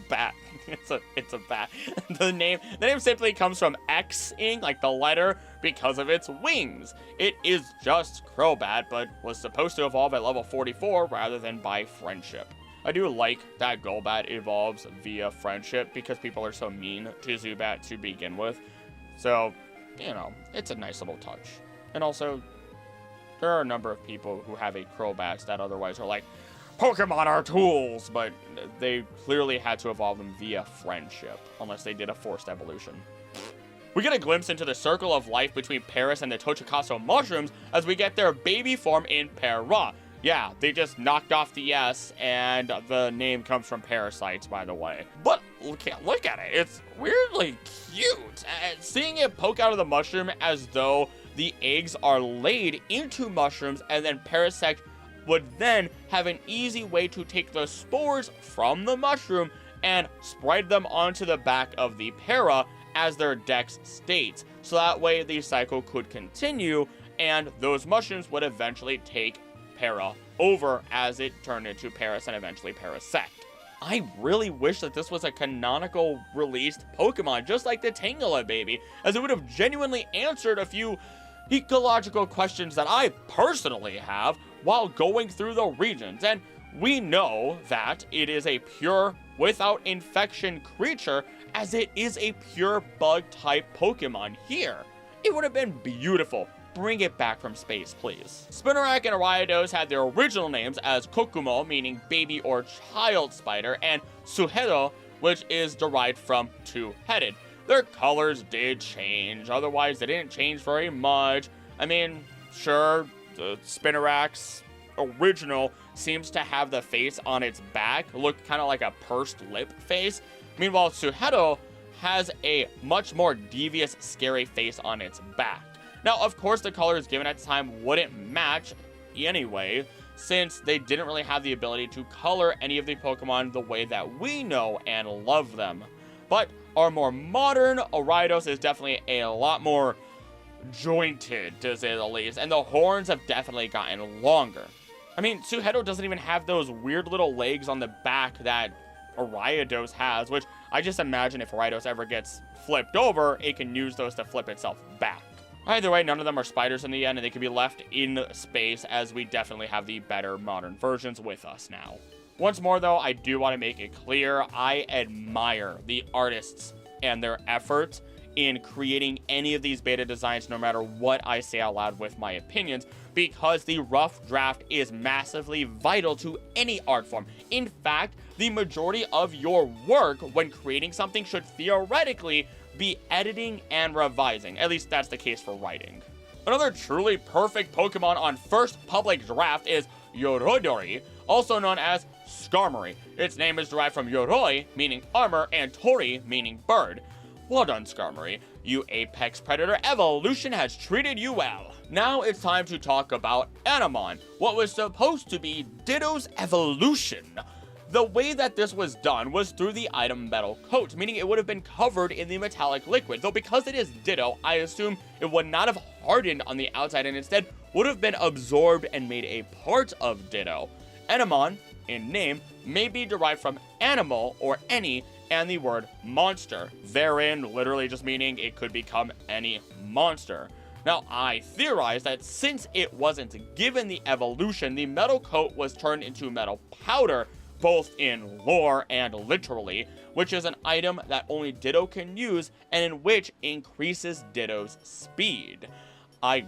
Bat. It's a bat. The name simply comes from X-ing, like the letter, because of its wings. It is just Crobat, but was supposed to evolve at level 44 rather than by friendship. I do like that Golbat evolves via friendship because people are so mean to Zubat to begin with. So, you know, it's a nice little touch. And also, there are a number of people who have a Crobat that otherwise are like, Pokemon are tools, but they clearly had to evolve them via friendship, unless they did a forced evolution. We get a glimpse into the circle of life between Paris and the Tochikaso mushrooms as we get their baby form in Para. Yeah, they just knocked off the S, and the name comes from parasites, by the way. But look at it. It's weirdly cute. Seeing it poke out of the mushroom as though the eggs are laid into mushrooms, and then Parasect would then have an easy way to take the spores from the mushroom and spread them onto the back of the Para as their dex states. So that way the cycle could continue, and those mushrooms would eventually take Para over as it turned into Paras and eventually Parasect. I really wish that this was a canonical released Pokemon, just like the Tangela baby, as it would have genuinely answered a few ecological questions that I personally have while going through the regions. And we know that it is a pure, without infection creature, as it is a pure bug type Pokemon here. It would have been beautiful. Bring it back from space, please. Spinarak and Ariados had their original names as Kokumo, meaning baby or child spider, and Suhedo, which is derived from two-headed. Their colors did change, otherwise they didn't change very much. I mean, sure, the Spinarak's original seems to have the face on its back look kind of like a pursed lip face. Meanwhile, Suhedo has a much more devious, scary face on its back. Now, of course, the colors given at the time wouldn't match anyway, since they didn't really have the ability to color any of the Pokemon the way that we know and love them. But our more modern Ariados is definitely a lot more jointed, to say the least, and the horns have definitely gotten longer. I mean, Suhedo doesn't even have those weird little legs on the back that Ariados has, which I just imagine if Ariados ever gets flipped over, it can use those to flip itself back. Either way, none of them are spiders in the end, and they can be left in space, as we definitely have the better modern versions with us now. Once more, though, I do want to make it clear, I admire the artists and their efforts in creating any of these beta designs, no matter what I say out loud with my opinions, because the rough draft is massively vital to any art form. In fact, the majority of your work when creating something should theoretically be editing and revising. At least that's the case for writing. Another truly perfect Pokemon on first public draft is Yorodori, also known as Skarmory. Its name is derived from Yoroi, meaning armor, and Tori, meaning bird. Well done, Skarmory. You apex predator, evolution has treated you well. Now it's time to talk about Animon, what was supposed to be Ditto's evolution. The way that this was done was through the item metal coat, meaning it would have been covered in the metallic liquid, though because it is Ditto, I assume it would not have hardened on the outside and instead would have been absorbed and made a part of Ditto. Animon, in name, may be derived from animal or any and the word monster, therein literally just meaning it could become any monster. Now, I theorize that since it wasn't given the evolution, the metal coat was turned into metal powder, both in lore and literally, which is an item that only Ditto can use and in which increases Ditto's speed. I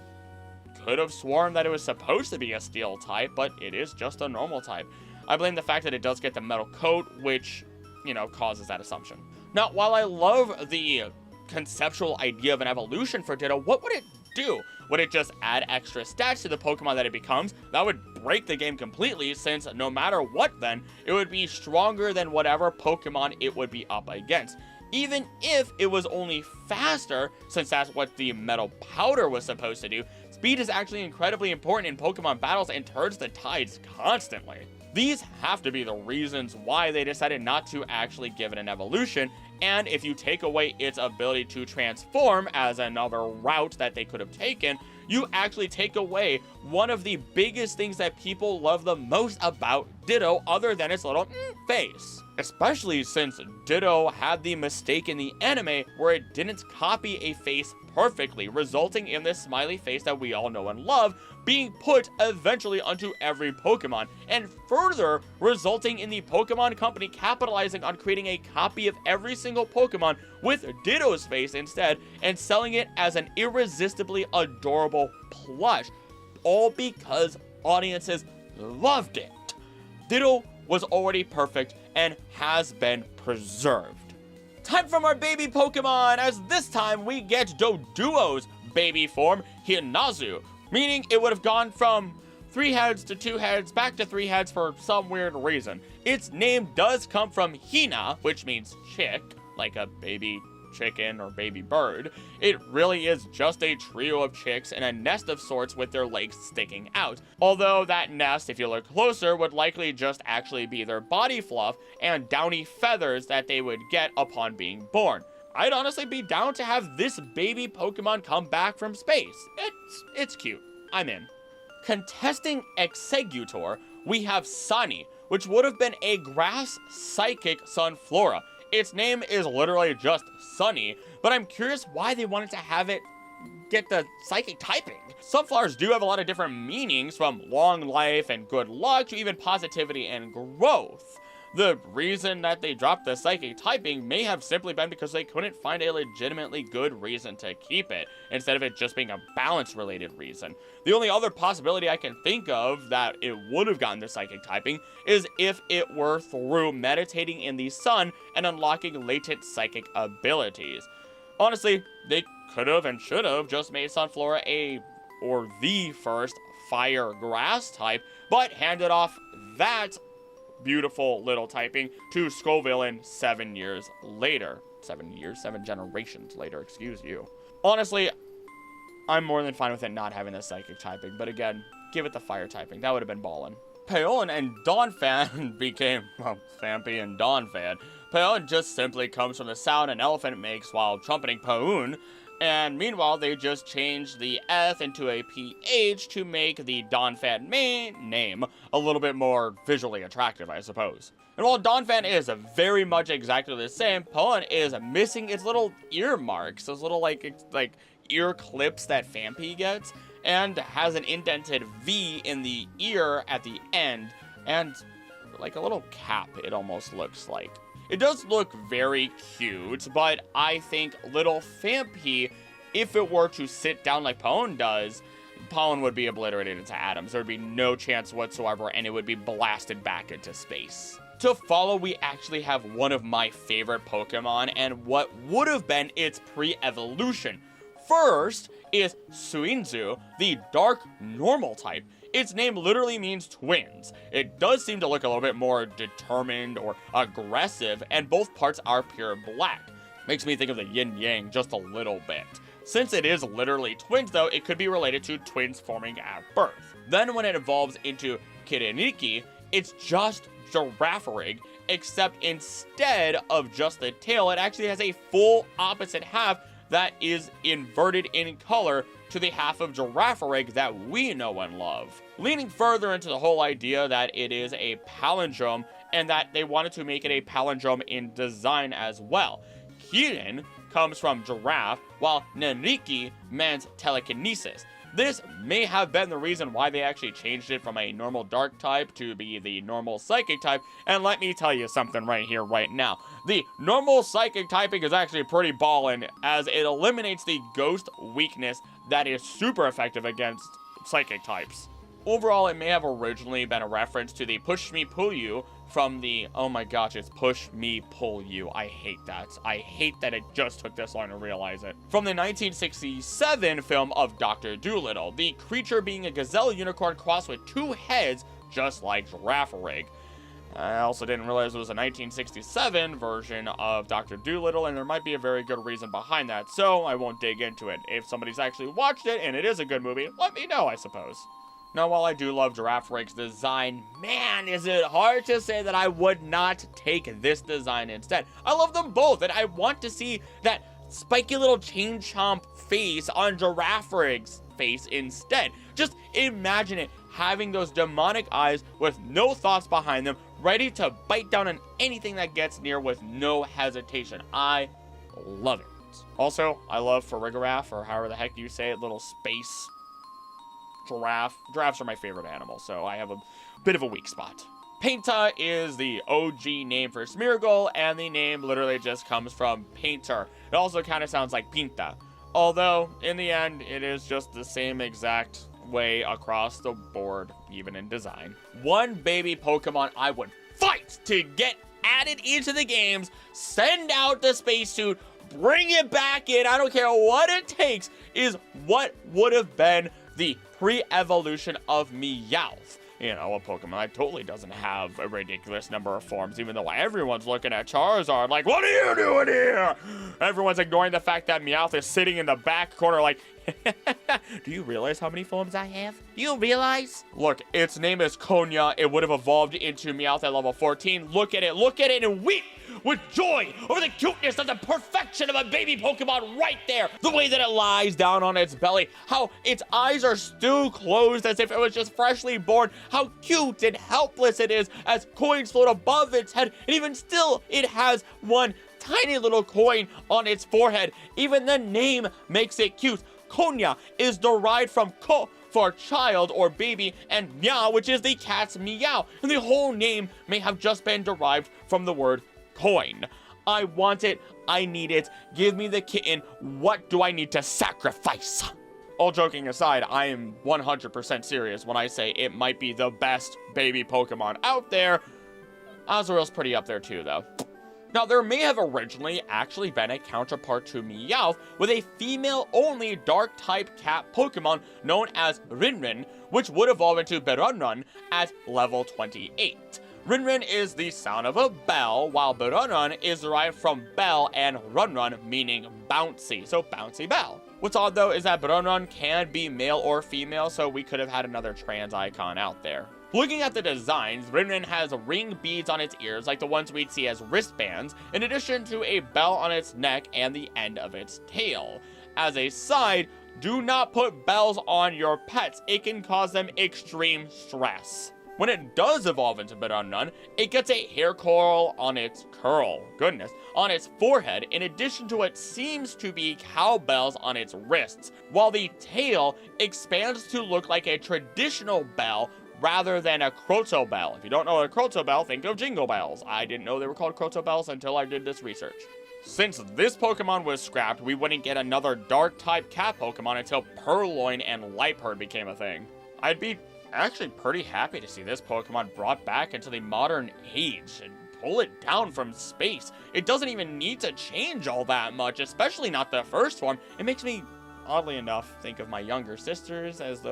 could have sworn that it was supposed to be a steel type, but it is just a normal type. I blame the fact that it does get the metal coat, which, you know, causes that assumption. Now, while I love the conceptual idea of an evolution for Ditto, what would it do? Would it just add extra stats to the Pokemon that it becomes? That would break the game completely, since no matter what then, it would be stronger than whatever Pokemon it would be up against. Even if it was only faster, since that's what the metal powder was supposed to do, speed is actually incredibly important in Pokemon battles and turns the tides constantly. These have to be the reasons why they decided not to actually give it an evolution, and if you take away its ability to transform as another route that they could have taken, you actually take away one of the biggest things that people love the most about Ditto other than its little face. Especially since Ditto had the mistake in the anime where it didn't copy a face perfectly, resulting in this smiley face that we all know and love being put eventually onto every Pokemon, and further resulting in the Pokemon Company capitalizing on creating a copy of every single Pokemon with Ditto's face instead and selling it as an irresistibly adorable plush, all because audiences loved it. Ditto was already perfect and has been preserved. Time from our baby Pokemon, as this time we get Doduo's baby form, Hinazu, meaning it would have gone from 3 heads to 2 heads, back to 3 heads for some weird reason. Its name does come from Hina, which means chick, like a baby chicken or baby bird. It really is just a trio of chicks in a nest of sorts with their legs sticking out. Although that nest, if you look closer, would likely just actually be their body fluff and downy feathers that they would get upon being born. I'd honestly be down to have this baby Pokemon come back from space. It's cute. I'm in. Contesting Exeggutor, we have Sunny, which would have been a grass psychic Sunflora. Its name is literally just Sunny, but I'm curious why they wanted to have it get the psychic typing. Sunflowers do have a lot of different meanings, from long life and good luck to even positivity and growth. The reason that they dropped the psychic typing may have simply been because they couldn't find a legitimately good reason to keep it, instead of it just being a balance-related reason. The only other possibility I can think of that it would have gotten the psychic typing is if it were through meditating in the sun and unlocking latent psychic abilities. Honestly, they could have and should have just made Sunflora the first fire grass type, but handed off that beautiful little typing to Scoville 7 years later. 7 generations later, excuse you. Honestly, I'm more than fine with it not having the psychic typing, but again, give it the fire typing. That would have been ballin'. Paon and Donphan became, well, Phanpy and Donphan. Paon just simply comes from the sound an elephant makes while trumpeting Paoon, and meanwhile, they just changed the F into a PH to make the Donphan name a little bit more visually attractive, I suppose. And while Donphan is very much exactly the same, Paon is missing its little ear marks, those little like ear clips that Phanpy gets, and has an indented V in the ear at the end, and like a little cap, it almost looks like. It does look very cute, but I think little Phanpy, if it were to sit down like Paon does, Paon would be obliterated into atoms. There would be no chance whatsoever, and it would be blasted back into space. To follow, we actually have one of my favorite Pokemon, and what would have been its pre-evolution. First is Suinzu, the dark normal type. Its name literally means twins. It does seem to look a little bit more determined or aggressive, and both parts are pure black. Makes me think of the yin-yang just a little bit. Since it is literally twins though, it could be related to twins forming at birth. Then when it evolves into Kiriniki, it's just Girafarig, except instead of just the tail, it actually has a full opposite half that is inverted in color to the half of Girafarig that we know and love. Leaning further into the whole idea that it is a palindrome and that they wanted to make it a palindrome in design as well. Kirin comes from giraffe, while Nenriki meant telekinesis. This may have been the reason why they actually changed it from a normal dark type to be the normal psychic type, and let me tell you something right here, right now. The normal psychic typing is actually pretty ballin', as it eliminates the ghost weakness that is super effective against psychic types. Overall, it may have originally been a reference to the Push Me Pull You from the, oh my gosh, it's Push Me Pull You. I hate that. I hate that it just took this long to realize it. From the 1967 film of Dr. Dolittle, the creature being a gazelle unicorn crossed with 2 heads, just like Girafarig. I also didn't realize it was a 1967 version of Dr. Dolittle, and there might be a very good reason behind that, so I won't dig into it. If somebody's actually watched it and it is a good movie, let me know, I suppose. Now, while I do love Girafarig's design, man, is it hard to say that I would not take this design instead. I love them both, and I want to see that spiky little chain chomp face on Girafarig's face instead. Just imagine it, having those demonic eyes with no thoughts behind them, ready to bite down on anything that gets near with no hesitation. I love it. Also, I love Farigiraf, or however the heck you say it, little space giraffe. Giraffes are my favorite animal, so I have a bit of a weak spot. Painta is the OG name for Smeargle, and the name literally just comes from painter. It also kind of sounds like Pinta, although in the end it is just the same exact way across the board, even in design. One baby Pokemon I would fight to get added into the games, send out the spacesuit, bring it back in, I don't care what it takes, is what would have been the pre-evolution of Meowth. You know, a Pokemon that totally doesn't have a ridiculous number of forms, even though everyone's looking at Charizard like, what are you doing here? Everyone's ignoring the fact that Meowth is sitting in the back corner like, do you realize how many forms I have? Do you realize? Look, its name is Konya. It would have evolved into Meowth at level 14. Look at it, and weep with joy over the cuteness of the perfection of a baby Pokemon right there. The way that it lies down on its belly, how its eyes are still closed as if it was just freshly born, how cute and helpless it is as coins float above its head, and even still, it has one tiny little coin on its forehead. Even the name makes it cute. Konya is derived from ko for child or baby, and meow, which is the cat's meow. And the whole name may have just been derived from the word coin. I want it. I need it. Give me the kitten. What do I need to sacrifice? All joking aside, I am 100% serious when I say it might be the best baby Pokemon out there. Azuriel's pretty up there too, though. Now, there may have originally actually been a counterpart to Meowth with a female-only Dark-type cat Pokemon known as Rinrin, which would evolve into Berunrun at level 28. Rinrin is the sound of a bell, while Berunrun is derived from bell and Runrun, meaning bouncy, so bouncy bell. What's odd, though, is that Berunrun can be male or female, so we could have had another trans icon out there. Looking at the designs, Rinrin has ring beads on its ears like the ones we'd see as wristbands, in addition to a bell on its neck and the end of its tail. As a side, do not put bells on your pets. It can cause them extreme stress. When it does evolve into Berunrun, it gets a hair coil on its on its forehead, in addition to what seems to be cowbells on its wrists, while the tail expands to look like a traditional bell rather than a Croto bell. If you don't know a Croto bell, think of Jingle Bells. I didn't know they were called Croto bells until I did this research. Since this Pokemon was scrapped, we wouldn't get another Dark-type cat Pokemon until Purloin and Liepard became a thing. I'd be actually pretty happy to see this Pokemon brought back into the modern age and pull it down from space. It doesn't even need to change all that much, especially not the first form. It makes me, oddly enough, think of my younger sisters as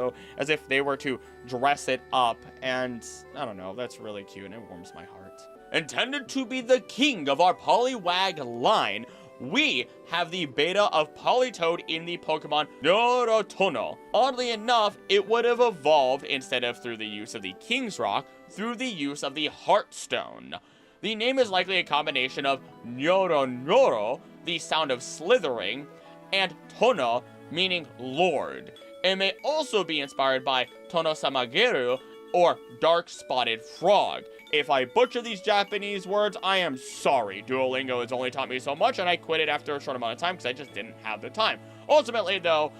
if they were to dress it up, and I don't know, that's really cute and it warms my heart. Intended to be the king of our Poliwag line, we have the beta of Politoed in the Pokemon Nyorotono. Oddly enough, it would have evolved, instead of through the use of the King's Rock, through the use of the Heartstone. The name is likely a combination of Nyoro, the sound of slithering, and Tono, meaning Lord. It may also be inspired by Tonosamageru, or dark-spotted frog. If I butcher these Japanese words, I am sorry. Duolingo has only taught me so much, and I quit it after a short amount of time because I just didn't have the time. Ultimately, though,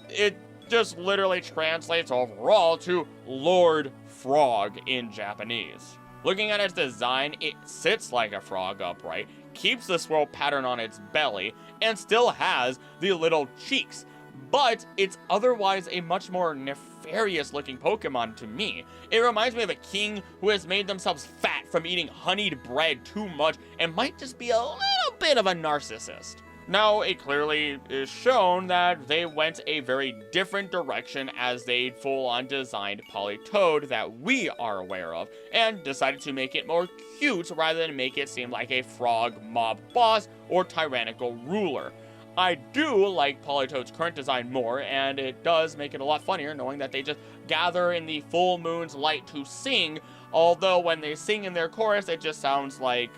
it just literally translates overall to Lord Frog in Japanese. Looking at its design, it sits like a frog upright, keeps the swirl pattern on its belly, and still has the little cheeks. But it's otherwise a much more nefarious looking Pokemon to me. It reminds me of a king who has made themselves fat from eating honeyed bread too much and might just be a little bit of a narcissist. Now, it clearly is shown that they went a very different direction as they full-on designed Politoed that we are aware of, and decided to make it more cute rather than make it seem like a frog mob boss or tyrannical ruler. I do like Politoed's current design more, and it does make it a lot funnier knowing that they just gather in the full moon's light to sing, although when they sing in their chorus, it just sounds like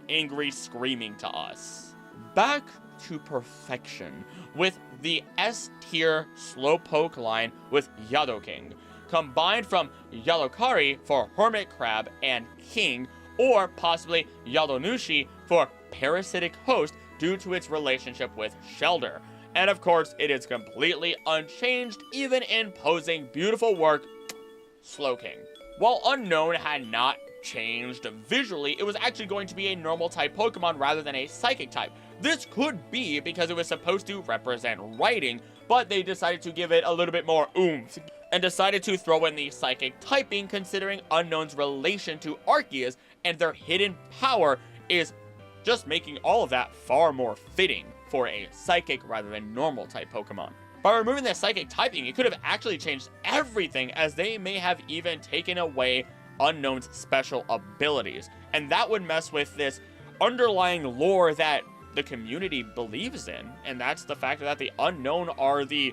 angry screaming to us. Back to perfection with the S-tier Slowpoke line with Yadoking, combined from Yalokari for Hermit Crab and King, or possibly Yadonushi for Parasitic Host, due to its relationship with Shelder. And of course, it is completely unchanged, even in posing beautiful work, Slowking. While Unknown had not changed visually, it was actually going to be a normal type Pokemon rather than a psychic type. This could be because it was supposed to represent writing, but they decided to give it a little bit more oomph and decided to throw in the psychic typing, considering Unknown's relation to Arceus and their hidden power is just making all of that far more fitting for a psychic rather than normal type Pokemon. By removing the psychic typing, it could have actually changed everything, as they may have even taken away Unknown's special abilities, and that would mess with this underlying lore that the community believes in, and that's the fact that the Unknown are the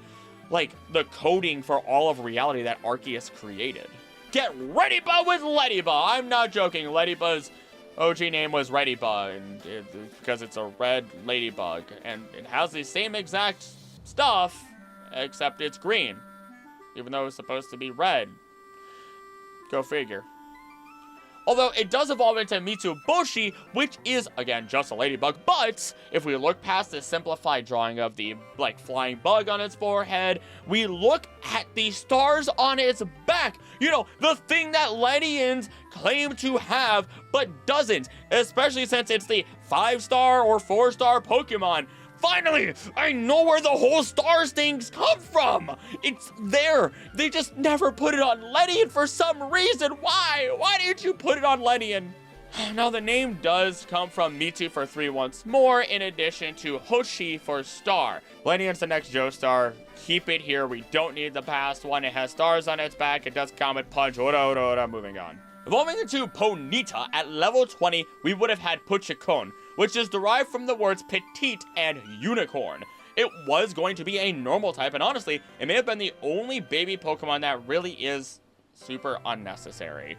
coding for all of reality that Arceus created. Get Readyba with Ledyba! I'm not joking, Ledyba's OG name was Readyba, because it's a red ladybug, and it has the same exact stuff, except it's green, even though it's supposed to be red. Go figure. Although it does evolve into Mitsuboshi, which is, again, just a ladybug, but if we look past the simplified drawing of the, flying bug on its forehead, we look at the stars on its back. You know, the thing that Ledians claim to have, but doesn't, especially since it's the 5-star or 4-star Pokemon. Finally, I know where the whole stars things come from. It's there. They just never put it on Ledian for some reason. Why? Why didn't you put it on Ledian? Now, the name does come from Mitu for 3 once more, in addition to Hoshi for star. Ledian's the next Joestar. Keep it here. We don't need the past one. It has stars on its back. It does Comet Punch. Moving on. Evolving into Ponyta at level 20, we would have had Puchikon, which is derived from the words petite and unicorn. It was going to be a normal type, and honestly, it may have been the only baby Pokemon that really is super unnecessary.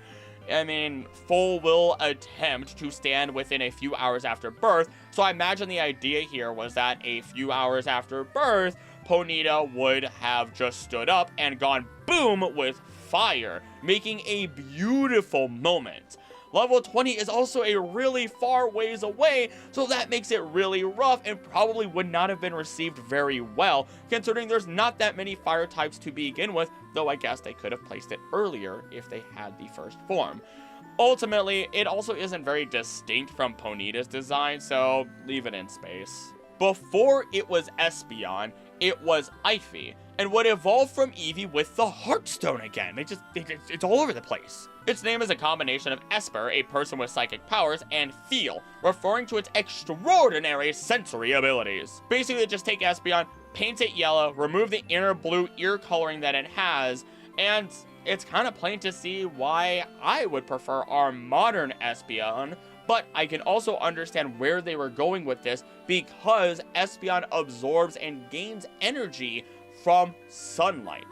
I mean, Full will attempt to stand within a few hours after birth, so I imagine the idea here was that a few hours after birth, Ponyta would have just stood up and gone boom with fire, making a beautiful moment. Level 20 is also a really far ways away, so that makes it really rough and probably would not have been received very well, considering there's not that many fire types to begin with, though I guess they could have placed it earlier if they had the first form. Ultimately, it also isn't very distinct from Ponyta's design, so leave it in space. Before it was Espeon, it was Ivy, and would evolve from Eevee with the Heartstone again. It's all over the place. Its name is a combination of Esper, a person with psychic powers, and Feel, referring to its extraordinary sensory abilities. Basically, just take Espeon, paint it yellow, remove the inner blue ear coloring that it has, and it's kind of plain to see why I would prefer our modern Espeon, but I can also understand where they were going with this, because Espeon absorbs and gains energy from sunlight.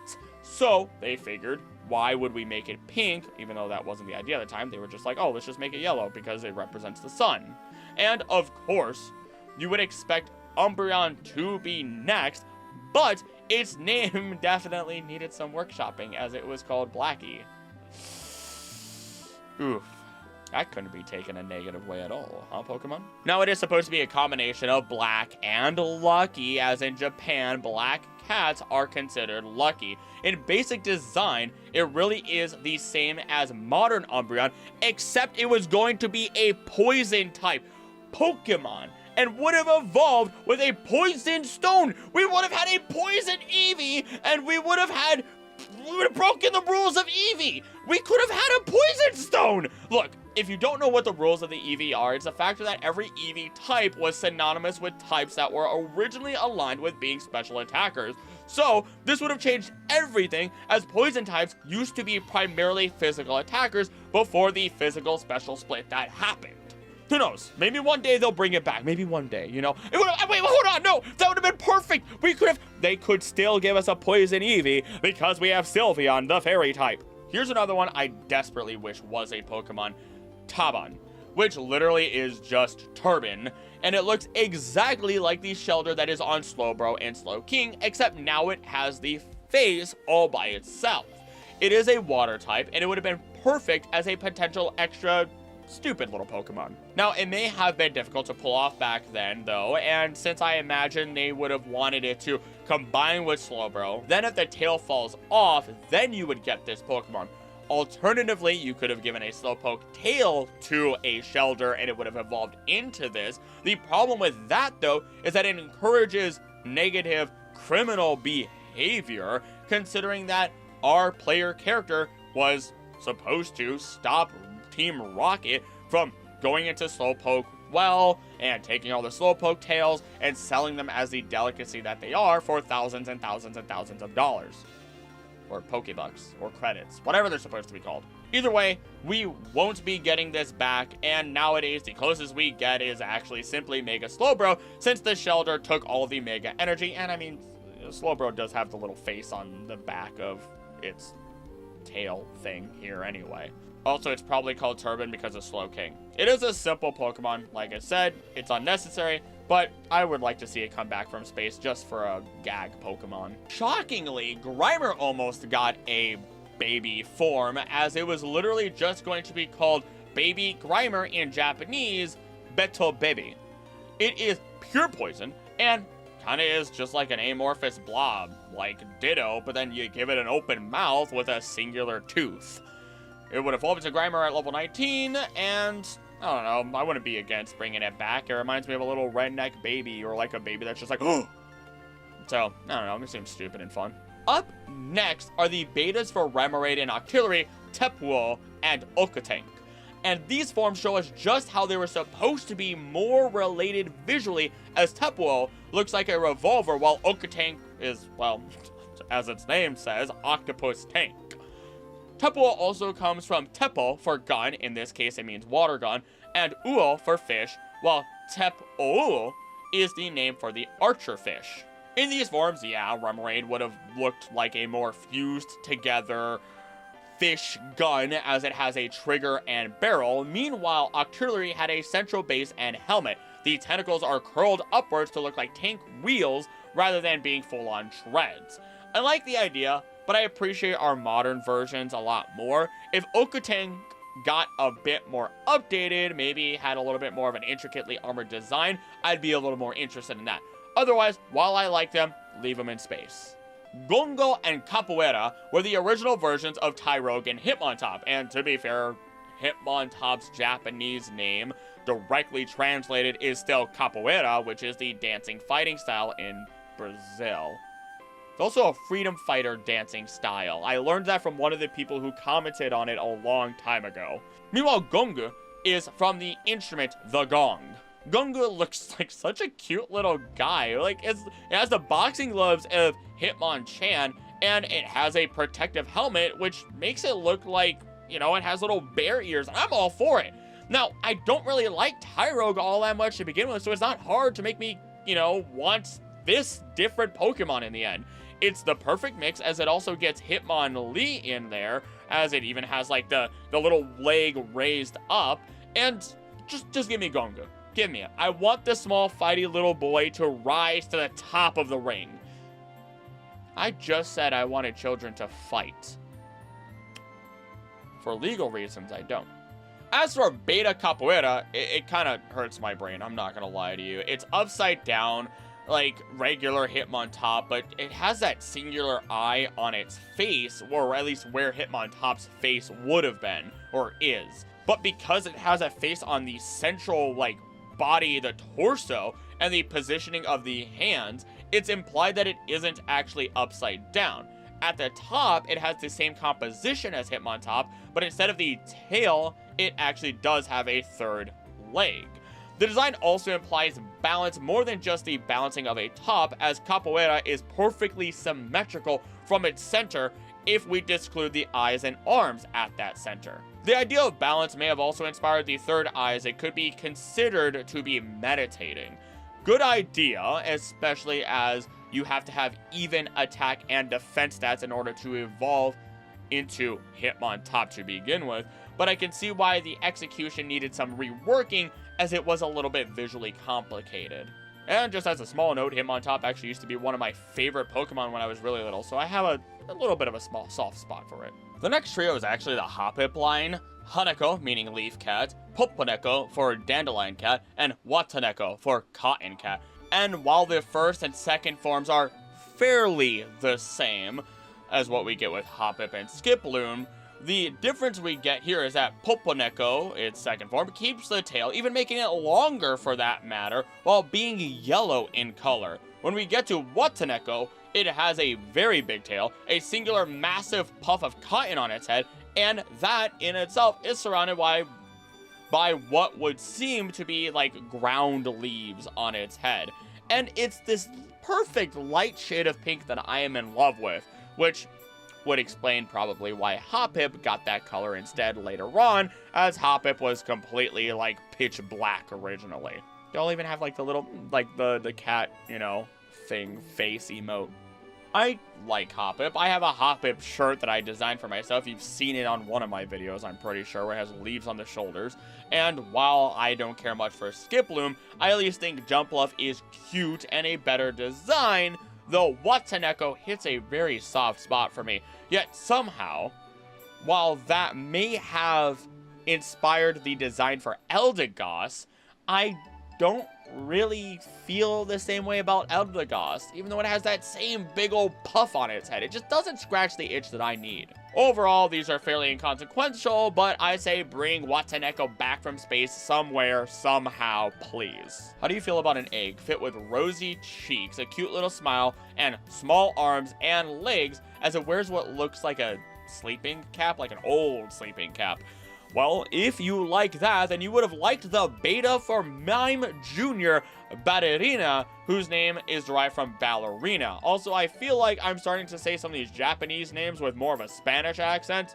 So they figured, why would we make it pink? Even though that wasn't the idea at the time, they were just like, oh, let's just make it yellow because it represents the sun. And of course, you would expect Umbreon to be next, but its name definitely needed some workshopping, as it was called Blackie. Oof. That couldn't be taken a negative way at all, huh, Pokemon? Now, it is supposed to be a combination of black and lucky, as in Japan, black cats are considered lucky. In basic design, it really is the same as modern Umbreon, except it was going to be a poison type Pokemon, and would have evolved with a poison stone. We would have had a poison Eevee, and we would have broken the rules of Eevee. We could have had a poison stone. Look, if you don't know what the rules of the Eevee are, it's a factor that every Eevee type was synonymous with types that were originally aligned with being special attackers. So this would have changed everything, as poison types used to be primarily physical attackers before the physical special split that happened. Who knows? Maybe one day they'll bring it back. Maybe one day, you know? Wait, hold on, no! That would have been perfect! They could still give us a poison Eevee because we have Sylveon, the fairy type. Here's another one I desperately wish was a Pokemon, Taban, which literally is just Turban, and it looks exactly like the Shelter that is on Slowbro and Slowking, except now it has the face all by itself. It is a water type, and it would have been perfect as a potential extra stupid little Pokemon. Now, it may have been difficult to pull off back then, though, and since I imagine they would have wanted it to combine with Slowbro, then if the tail falls off, then you would get this Pokemon. Alternatively, you could have given a Slowpoke tail to a Shelter and it would have evolved into this. The problem with that, though, is that it encourages negative criminal behavior, considering that our player character was supposed to stop Team Rocket from going into Slowpoke well and taking all the Slowpoke tails and selling them as the delicacy that they are for thousands and thousands and thousands of dollars. Or Pokebucks, or credits, whatever they're supposed to be called. Either way, we won't be getting this back, and nowadays the closest we get is actually simply Mega Slowbro, since the Shelter took all the Mega Energy, and I mean, Slowbro does have the little face on the back of its tail thing here anyway. Also, it's probably called Turban because of Slowking. It is a simple Pokemon, like I said, it's unnecessary, but I would like to see it come back from space just for a gag Pokemon. Shockingly, Grimer almost got a baby form, as it was literally just going to be called Baby Grimer in Japanese, Beto Baby. It is pure poison, and kinda is just like an amorphous blob, like Ditto, but then you give it an open mouth with a singular tooth. It would evolve into Grimer at level 19, and I don't know, I wouldn't be against bringing it back. It reminds me of a little redneck baby, or like a baby that's just like, oh! So, I don't know, it seems stupid and fun. Up next are the betas for Remoraid and Octillery, Tepuo, and Okatank. And these forms show us just how they were supposed to be more related visually, as Tepuo looks like a revolver, while Okatank is, well, as its name says, octopus tank. Tepuo also comes from Tepo for gun, in this case it means water gun, and Uo for fish, while Tep-O is the name for the archer fish. In these forms, yeah, Remoraid would have looked like a more fused together fish gun, as it has a trigger and barrel. Meanwhile, Octillery had a central base and helmet. The tentacles are curled upwards to look like tank wheels rather than being full-on treads. I like the idea, but I appreciate our modern versions a lot more. If Okatank got a bit more updated, maybe had a little bit more of an intricately armored design, I'd be a little more interested in that. Otherwise, while I like them, leave them in space. Gongo and Capoeira were the original versions of Tyrogue and Hitmontop, and to be fair, Hitmontop's Japanese name, directly translated, is still Capoeira, which is the dancing fighting style in Brazil. It's also a freedom fighter dancing style. I learned that from one of the people who commented on it a long time ago. Meanwhile, Gongo is from the instrument the gong. Gongo looks like such a cute little guy. Like, it has the boxing gloves of Hitmonchan, and it has a protective helmet, which makes it look like, you know, it has little bear ears. I'm all for it. Now, I don't really like Tyrogue all that much to begin with, so it's not hard to make me, you know, want this different Pokemon in the end. It's the perfect mix, as it also gets Hitmonlee in there, as it even has, like, the little leg raised up, and just give me Gongo. Give me it. I want the small, fighty little boy to rise to the top of the ring. I just said I wanted children to fight. For legal reasons, I don't. As for Beta Capoeira, it kind of hurts my brain, I'm not gonna lie to you. It's upside down, like regular Hitmontop, but it has that singular eye on its face, or at least where Hitmontop's face would have been, or is. But because it has a face on the central, like, body, the torso, and the positioning of the hands, it's implied that it isn't actually upside down. At the top, it has the same composition as Hitmontop, but instead of the tail, it actually does have a third leg. The design also implies balance more than just the balancing of a top, as Capoeira is perfectly symmetrical from its center if we exclude the eyes and arms at that center. The idea of balance may have also inspired the third eye, as it could be considered to be meditating. Good idea, especially as you have to have even attack and defense stats in order to evolve into Hitmontop to begin with, but I can see why the execution needed some reworking, as it was a little bit visually complicated. And just as a small note, Hitmontop actually used to be one of my favorite Pokemon when I was really little, so I have a little bit of a small soft spot for it. The next trio is actually the Hoppip line: Haneko, meaning leaf cat, Poponeko for dandelion cat, and Wataneko for cotton cat. And while the first and second forms are fairly the same as what we get with Hoppip and Skiploom, The difference we get here is that Poponeko, its second form, keeps the tail, even making it longer for that matter, while being yellow in color. When we get to Wataneko, it has a very big tail, a singular massive puff of cotton on its head, and that in itself is surrounded by what would seem to be like ground leaves on its head. And it's this perfect light shade of pink that I am in love with, which would explain probably why Hoppip got that color instead later on, as Hoppip was completely like pitch black originally. They'll even have like the little, like the cat, you know, thing, face emote. I like Hoppip. I have a Hoppip shirt that I designed for myself. You've seen it on one of my videos, I'm pretty sure, where it has leaves on the shoulders. And while I don't care much for Skiploom, I at least think Jumpluff is cute and a better design, though Wataneko hits a very soft spot for me. Yet somehow, while that may have inspired the design for Eldegoss, I don't really feel the same way about Eldegoss, even though it has that same big old puff on its head. It just doesn't scratch the itch that I need. Overall, these are fairly inconsequential, but I say bring Wataneko back from space somewhere, somehow, please. How do you feel about an egg fit with rosy cheeks, a cute little smile, and small arms and legs as it wears what looks like a sleeping cap, like an old sleeping cap? Well, if you like that, then you would have liked the beta for Mime Jr. Ballerina, whose name is derived from ballerina. Also, I feel like I'm starting to say some of these Japanese names with more of a Spanish accent.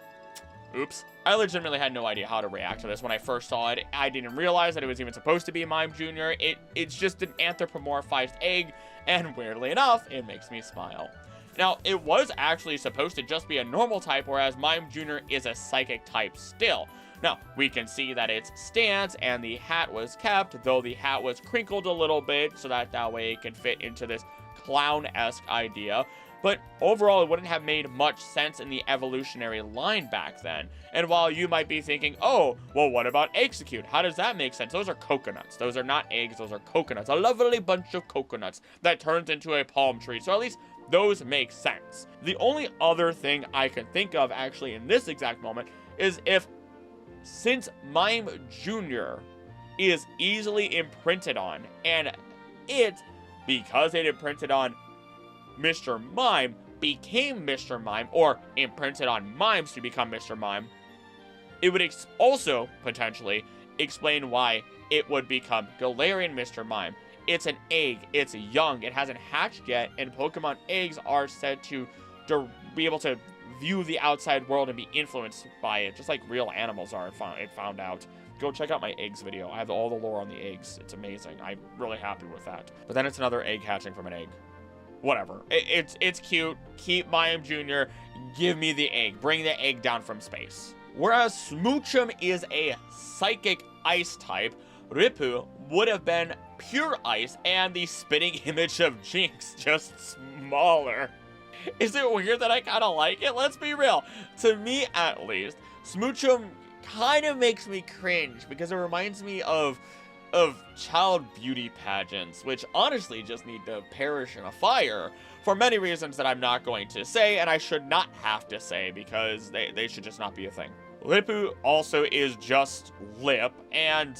Oops. I legitimately had no idea how to react to this when I first saw it. I didn't realize that it was even supposed to be Mime Jr. It's just an anthropomorphized egg, and weirdly enough, it makes me smile. Now, it was actually supposed to just be a normal type, whereas Mime Jr. is a psychic type still. Now, we can see that its stance and the hat was kept, though the hat was crinkled a little bit so that way it can fit into this clown-esque idea. But overall, it wouldn't have made much sense in the evolutionary line back then. And while you might be thinking, oh, well, what about Execute? How does that make sense? Those are coconuts. Those are not eggs, those are coconuts. A lovely bunch of coconuts that turns into a palm tree. So at least those make sense. The only other thing I can think of actually in this exact moment is since Mime Jr. is easily imprinted on, and because it imprinted on Mr. Mime, became Mr. Mime, or imprinted on Mimes to become Mr. Mime, it would also potentially explain why it would become Galarian Mr. Mime. It's an egg, it's young, it hasn't hatched yet, and Pokemon eggs are said to be able to view the outside world and be influenced by it, just like real animals are, it found out. Go check out my eggs video. I have all the lore on the eggs. It's amazing. I'm really happy with that. But then it's another egg hatching from an egg. Whatever. It's cute. Keep Mime Jr. Give me the egg. Bring the egg down from space. Whereas Smoochum is a psychic ice type, Ripu would have been pure ice and the spitting image of Jinx, just smaller. Is it weird that I kind of like it? Let's be real. To me, at least, Smoochum kind of makes me cringe because it reminds me of child beauty pageants, which honestly just need to perish in a fire for many reasons that I'm not going to say, and I should not have to say because they should just not be a thing. Lipu also is just lip, and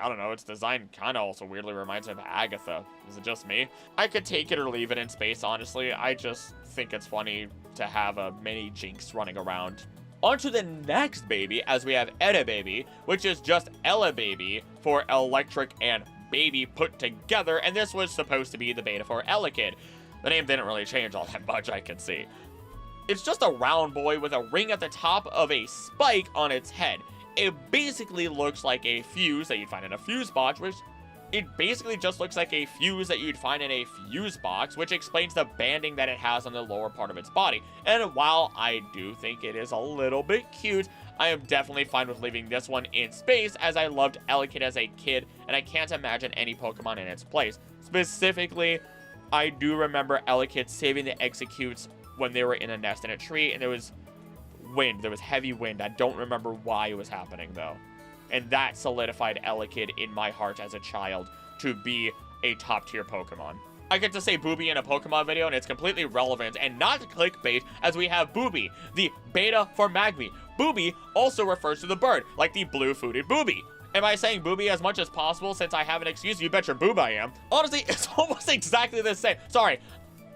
I don't know, its design kind of also weirdly reminds me of Agatha. Is it just me? I could take it or leave it in space, honestly. I just think it's funny to have a mini Jinx running around. On to the next baby, as we have Eda Baby, which is just Ella Baby for Electric and Baby put together, and this was supposed to be the beta for Elekid. The name didn't really change all that much, I can see. It's just a round boy with a ring at the top of a spike on its head. It basically looks like a fuse that you'd find in a fuse box, which it basically just looks like a fuse that you'd find in a fuse box, which explains the banding that it has on the lower part of its body. And while I do think it is a little bit cute, I am definitely fine with leaving this one in space, as I loved Elekid as a kid, and I can't imagine any Pokemon in its place. Specifically, I do remember Elekid saving the Executes when they were in a nest in a tree, and there was wind. There was heavy wind. I don't remember why it was happening, though. And that solidified Elekid in my heart as a child to be a top-tier Pokemon. I get to say Booby in a Pokemon video, and it's completely relevant and not clickbait, as we have Booby, the beta for Magby. Booby also refers to the bird, like the blue-footed Booby. Am I saying Booby as much as possible since I have an excuse? You bet your boob I am. Honestly, it's almost exactly the same. Sorry.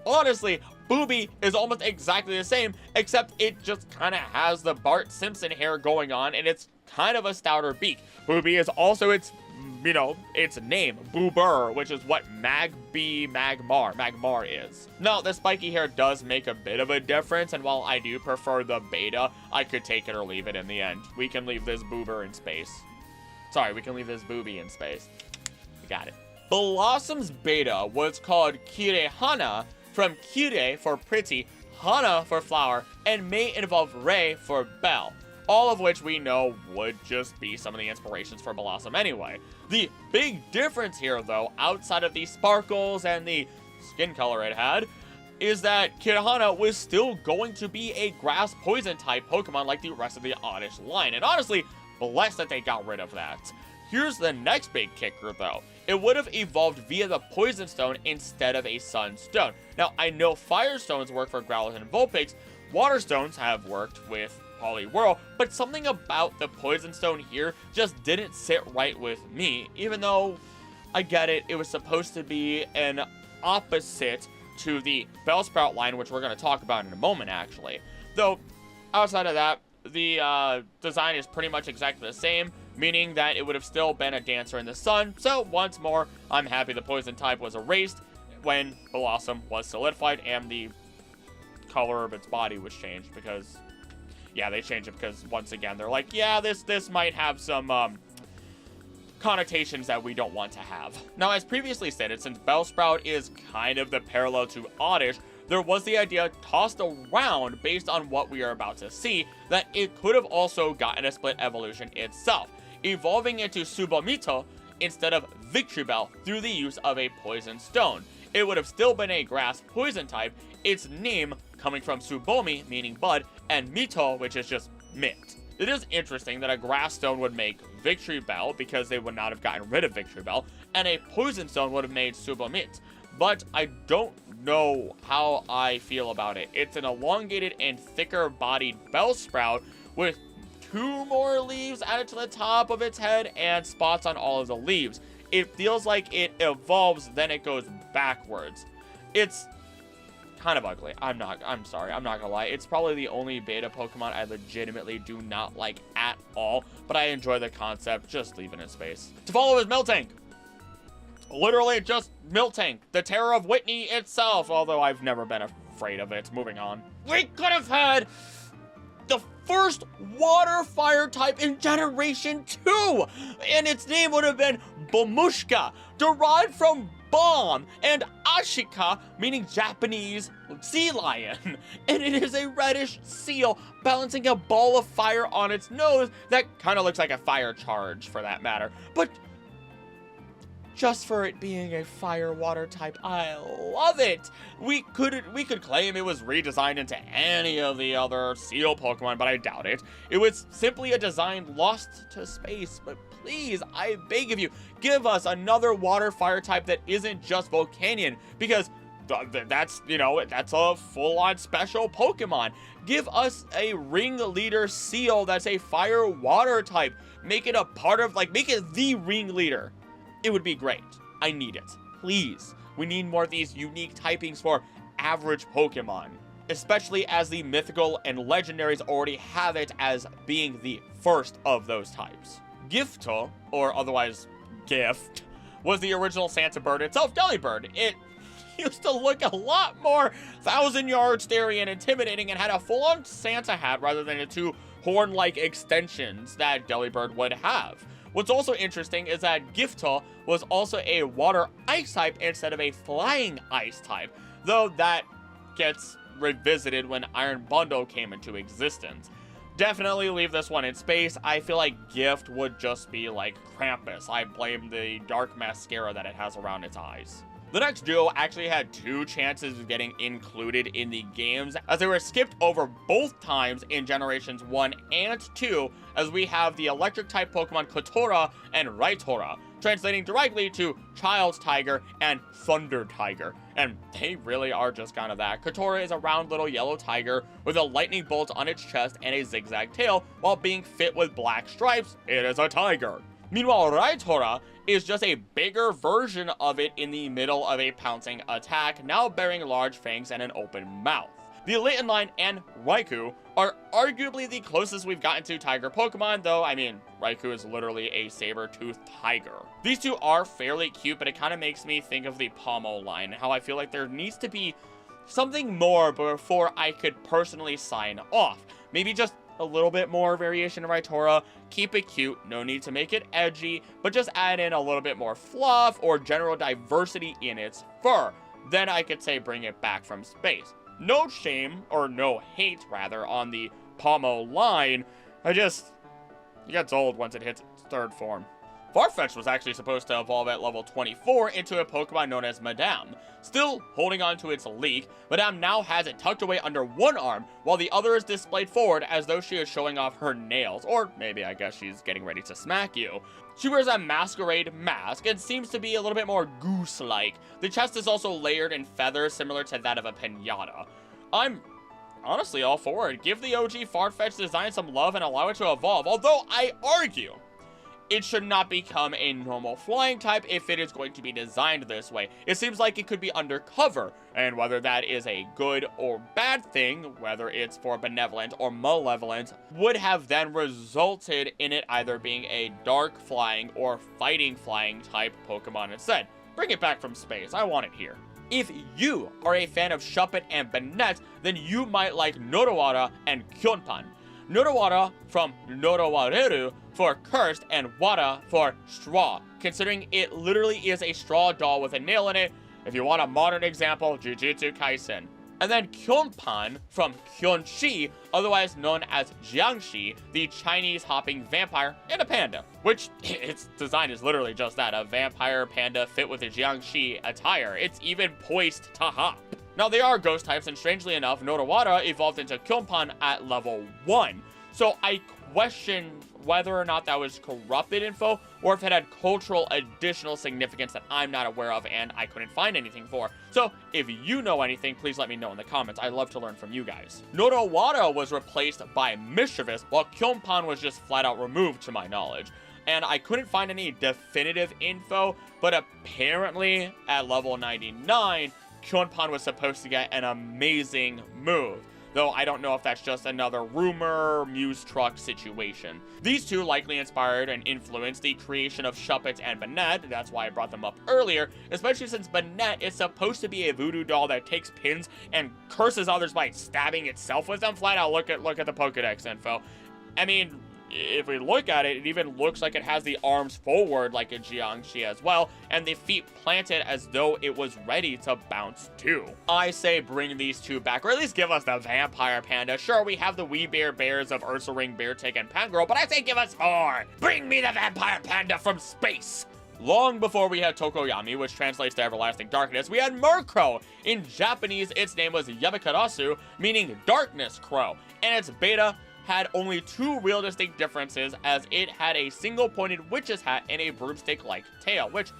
Honestly, Booby is almost exactly the same, except it just kind of has the Bart Simpson hair going on, and it's kind of a stouter beak. Booby is also its name, Boober, which is what Magmar is. Now, the spiky hair does make a bit of a difference, and while I do prefer the beta, I could take it or leave it in the end. We can leave this Boober in space. Sorry, we can leave this Booby in space. We got it. Blossom's beta was called Kirehana, from Kire for pretty, Hana for flower, and may involve Rei for bell. All of which we know would just be some of the inspirations for Blossom anyway. The big difference here, though, outside of the sparkles and the skin color it had, is that Kirehana was still going to be a grass poison type Pokemon like the rest of the Oddish line. And honestly, blessed that they got rid of that. Here's the next big kicker, though. It would have evolved via the Poison Stone instead of a Sun Stone. Now, I know Fire Stones work for Growlithe and Vulpix, Water Stones have worked with Poliwhirl, but something about the Poison Stone here just didn't sit right with me, even though I get it, it was supposed to be an opposite to the Bellsprout line, which we're going to talk about in a moment, actually. Though, outside of that, the design is pretty much exactly the same, meaning that it would have still been a Dancer in the Sun. So, once more, I'm happy the Poison type was erased when Blossom was solidified and the color of its body was changed because, yeah, they changed it because, once again, they're like, yeah, this might have some, connotations that we don't want to have. Now, as previously stated, since Bellsprout is kind of the parallel to Oddish, there was the idea tossed around based on what we are about to see that it could have also gotten a split evolution itself, evolving into Subomito instead of Victreebel through the use of a Poison Stone. It would have still been a grass poison type, its name coming from Subomi, meaning bud, and Mito, which is just mint. It is interesting that a grass stone would make Victreebel because they would not have gotten rid of Victreebel, and a poison stone would have made Subomit. But I don't know how I feel about it. It's an elongated and thicker bodied Bellsprout with 2 more leaves added to the top of its head and spots on all of the leaves. It feels like it evolves, then it goes backwards. It's kind of ugly. I'm sorry, I'm not gonna lie. It's probably the only beta Pokemon I legitimately do not like at all, but I enjoy the concept. Just leave it in space. To follow is Miltank. Literally just Miltank, the terror of Whitney itself, although I've never been afraid of it. Moving on. We could have had the first water fire type in Generation 2, and its name would have been Bomushka, derived from bomb, and Ashika, meaning Japanese sea lion. And it is a reddish seal balancing a ball of fire on its nose that kind of looks like a fire charge, for that matter. But just for it being a fire water type, I love it. We could claim it was redesigned into any of the other seal Pokemon, but I doubt it. It was simply a design lost to space. But please, I beg of you, give us another water fire type that isn't just Volcanion, because that's, you know, that's a full-on special Pokemon. Give us a ringleader seal that's a fire water type. Make it a part of, like, make it the ringleader. It would be great. I need it. Please. We need more of these unique typings for average Pokemon, especially as the mythical and legendaries already have it as being the first of those types. Gifto, or otherwise Gift, was the original Santa bird itself, Delibird. It used to look a lot more 1,000-yard starey and intimidating and had a full-on Santa hat rather than the 2 horn-like extensions that Delibird would have. What's also interesting is that Gifto was also a water ice type instead of a flying ice type, though that gets revisited when Iron Bundle came into existence. Definitely leave this one in space. I feel like Gift would just be like Krampus. I blame the dark mascara that it has around its eyes. The next duo actually had 2 chances of getting included in the games, as they were skipped over both times in Generations 1 and 2, as we have the Electric-type Pokemon Kotora and Raitora. translating directly to Child's Tiger and Thunder Tiger. And they really are just kind of that. Kotora is a round little yellow tiger with a lightning bolt on its chest and a zigzag tail, while being fit with black stripes. It is a tiger. Meanwhile, Raitora is just a bigger version of it in the middle of a pouncing attack, now bearing large fangs and an open mouth. The Elite Line and Raikou are arguably the closest we've gotten to tiger Pokemon, though, I mean, Raikou is literally a saber-toothed tiger. These two are fairly cute, but it kind of makes me think of the Pomo line, how I feel like there needs to be something more before I could personally sign off. Maybe just a little bit more variation of Raitora, keep it cute, no need to make it edgy, but just add in a little bit more fluff or general diversity in its fur. Then I could say bring it back from space. No shame, or no hate rather, on the Pomo line. It gets old once it hits its third form. Farfetch'd was actually supposed to evolve at level 24 into a Pokemon known as Madame. Still holding on to its leek, Madame now has it tucked away under one arm, while the other is displayed forward as though she is showing off her nails, or maybe I guess she's getting ready to smack you. She wears a masquerade mask and seems to be a little bit more goose-like. The chest is also layered in feathers similar to that of a piñata. I'm honestly all for it. Give the OG Farfetch'd design some love and allow it to evolve, although I argue it should not become a normal flying type if it is going to be designed this way. It seems like it could be undercover, and whether that is a good or bad thing, whether it's for benevolent or malevolent, would have then resulted in it either being a dark flying or fighting flying type Pokemon instead. Bring it back from space, I want it here. If you are a fan of Shuppet and Banette, then you might like Nodowaura and Kyonpan. Nodowaura from Nodowareru for cursed and Wara for straw, considering it literally is a straw doll with a nail in it. If you want a modern example, Jujutsu Kaisen. And then Kyonpan from Kyonshi, otherwise known as Jiangshi, the Chinese hopping vampire and a panda, which its design is literally just that, a vampire panda fit with a Jiangshi attire. It's even poised to hop. Now, they are ghost types, and strangely enough, Nodowaura evolved into Kyonpan at level 1. So I question whether or not that was corrupted info, or if it had cultural additional significance that I'm not aware of and I couldn't find anything for. So if you know anything, please let me know in the comments. I'd love to learn from you guys. Nodowaura was replaced by Mischievous, while Kyonpan was just flat out removed to my knowledge. And I couldn't find any definitive info, but apparently at level 99, Kyonpan was supposed to get an amazing move, though I don't know if that's just another rumor, Muse Truck situation. These two likely inspired and influenced the creation of Shuppet and Banette. That's why I brought them up earlier, especially since Banette is supposed to be a voodoo doll that takes pins and curses others by stabbing itself with them. Flat out, look at the Pokedex info. I mean, if we look at it, it even looks like it has the arms forward like a Jiangshi as well, and the feet planted as though it was ready to bounce too. I say bring these two back, or at least give us the Vampire Panda. Sure, we have the Wee Bear Bears of Ursaring, Beartick, and Pangirl, but I say give us more! Bring me the Vampire Panda from space! Long before we had Tokoyami, which translates to Everlasting Darkness, we had Murkrow. In Japanese, its name was Yabikarasu, meaning Darkness Crow, and its beta had only two real distinct differences, as it had a single-pointed witch's hat and a broomstick-like tail, which,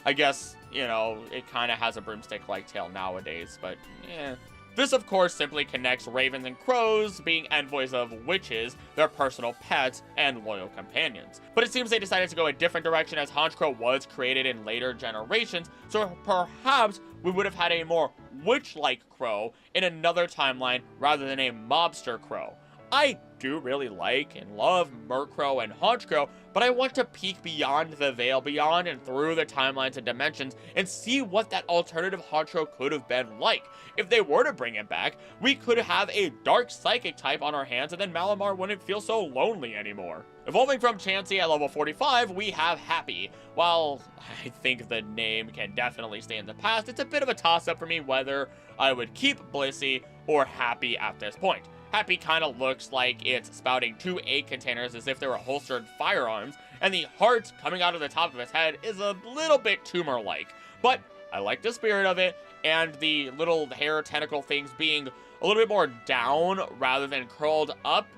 I guess, you know, it kind of has a broomstick-like tail nowadays, but, eh. This, of course, simply connects ravens and crows being envoys of witches, their personal pets, and loyal companions. But it seems they decided to go a different direction, as Honchkrow was created in later generations, so perhaps we would have had a more witch-like crow in another timeline rather than a mobster crow. I do really like and love Murkrow and Honchkrow, but I want to peek beyond the veil, beyond and through the timelines and dimensions, and see what that alternative Honchkrow could have been like. If they were to bring it back, we could have a dark psychic type on our hands, and then Malamar wouldn't feel so lonely anymore. Evolving from Chansey at level 45, we have Happy. While I think the name can definitely stay in the past, it's a bit of a toss-up for me whether I would keep Blissey or Happy at this point. Happy kind of looks like it's spouting two egg containers as if they were holstered firearms, and the heart coming out of the top of its head is a little bit tumor-like. But I like the spirit of it, and the little hair tentacle things being a little bit more down rather than curled up.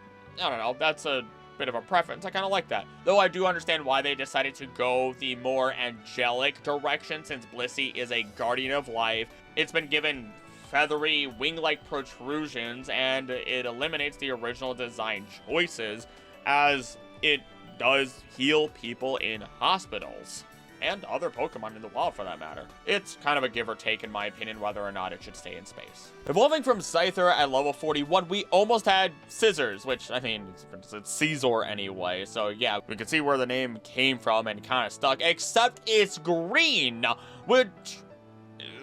I don't know, that's a bit of a preference. I kind of like that. Though I do understand why they decided to go the more angelic direction, since Blissey is a guardian of life. It's been given feathery wing-like protrusions, and it eliminates the original design choices, as it does heal people in hospitals. And other Pokemon in the wild, for that matter. It's kind of a give or take, in my opinion, whether or not it should stay in space. Evolving from Scyther at level 41, we almost had Scissors, which, I mean, it's Caesar anyway. So yeah, we can see where the name came from and kind of stuck, except it's green, which,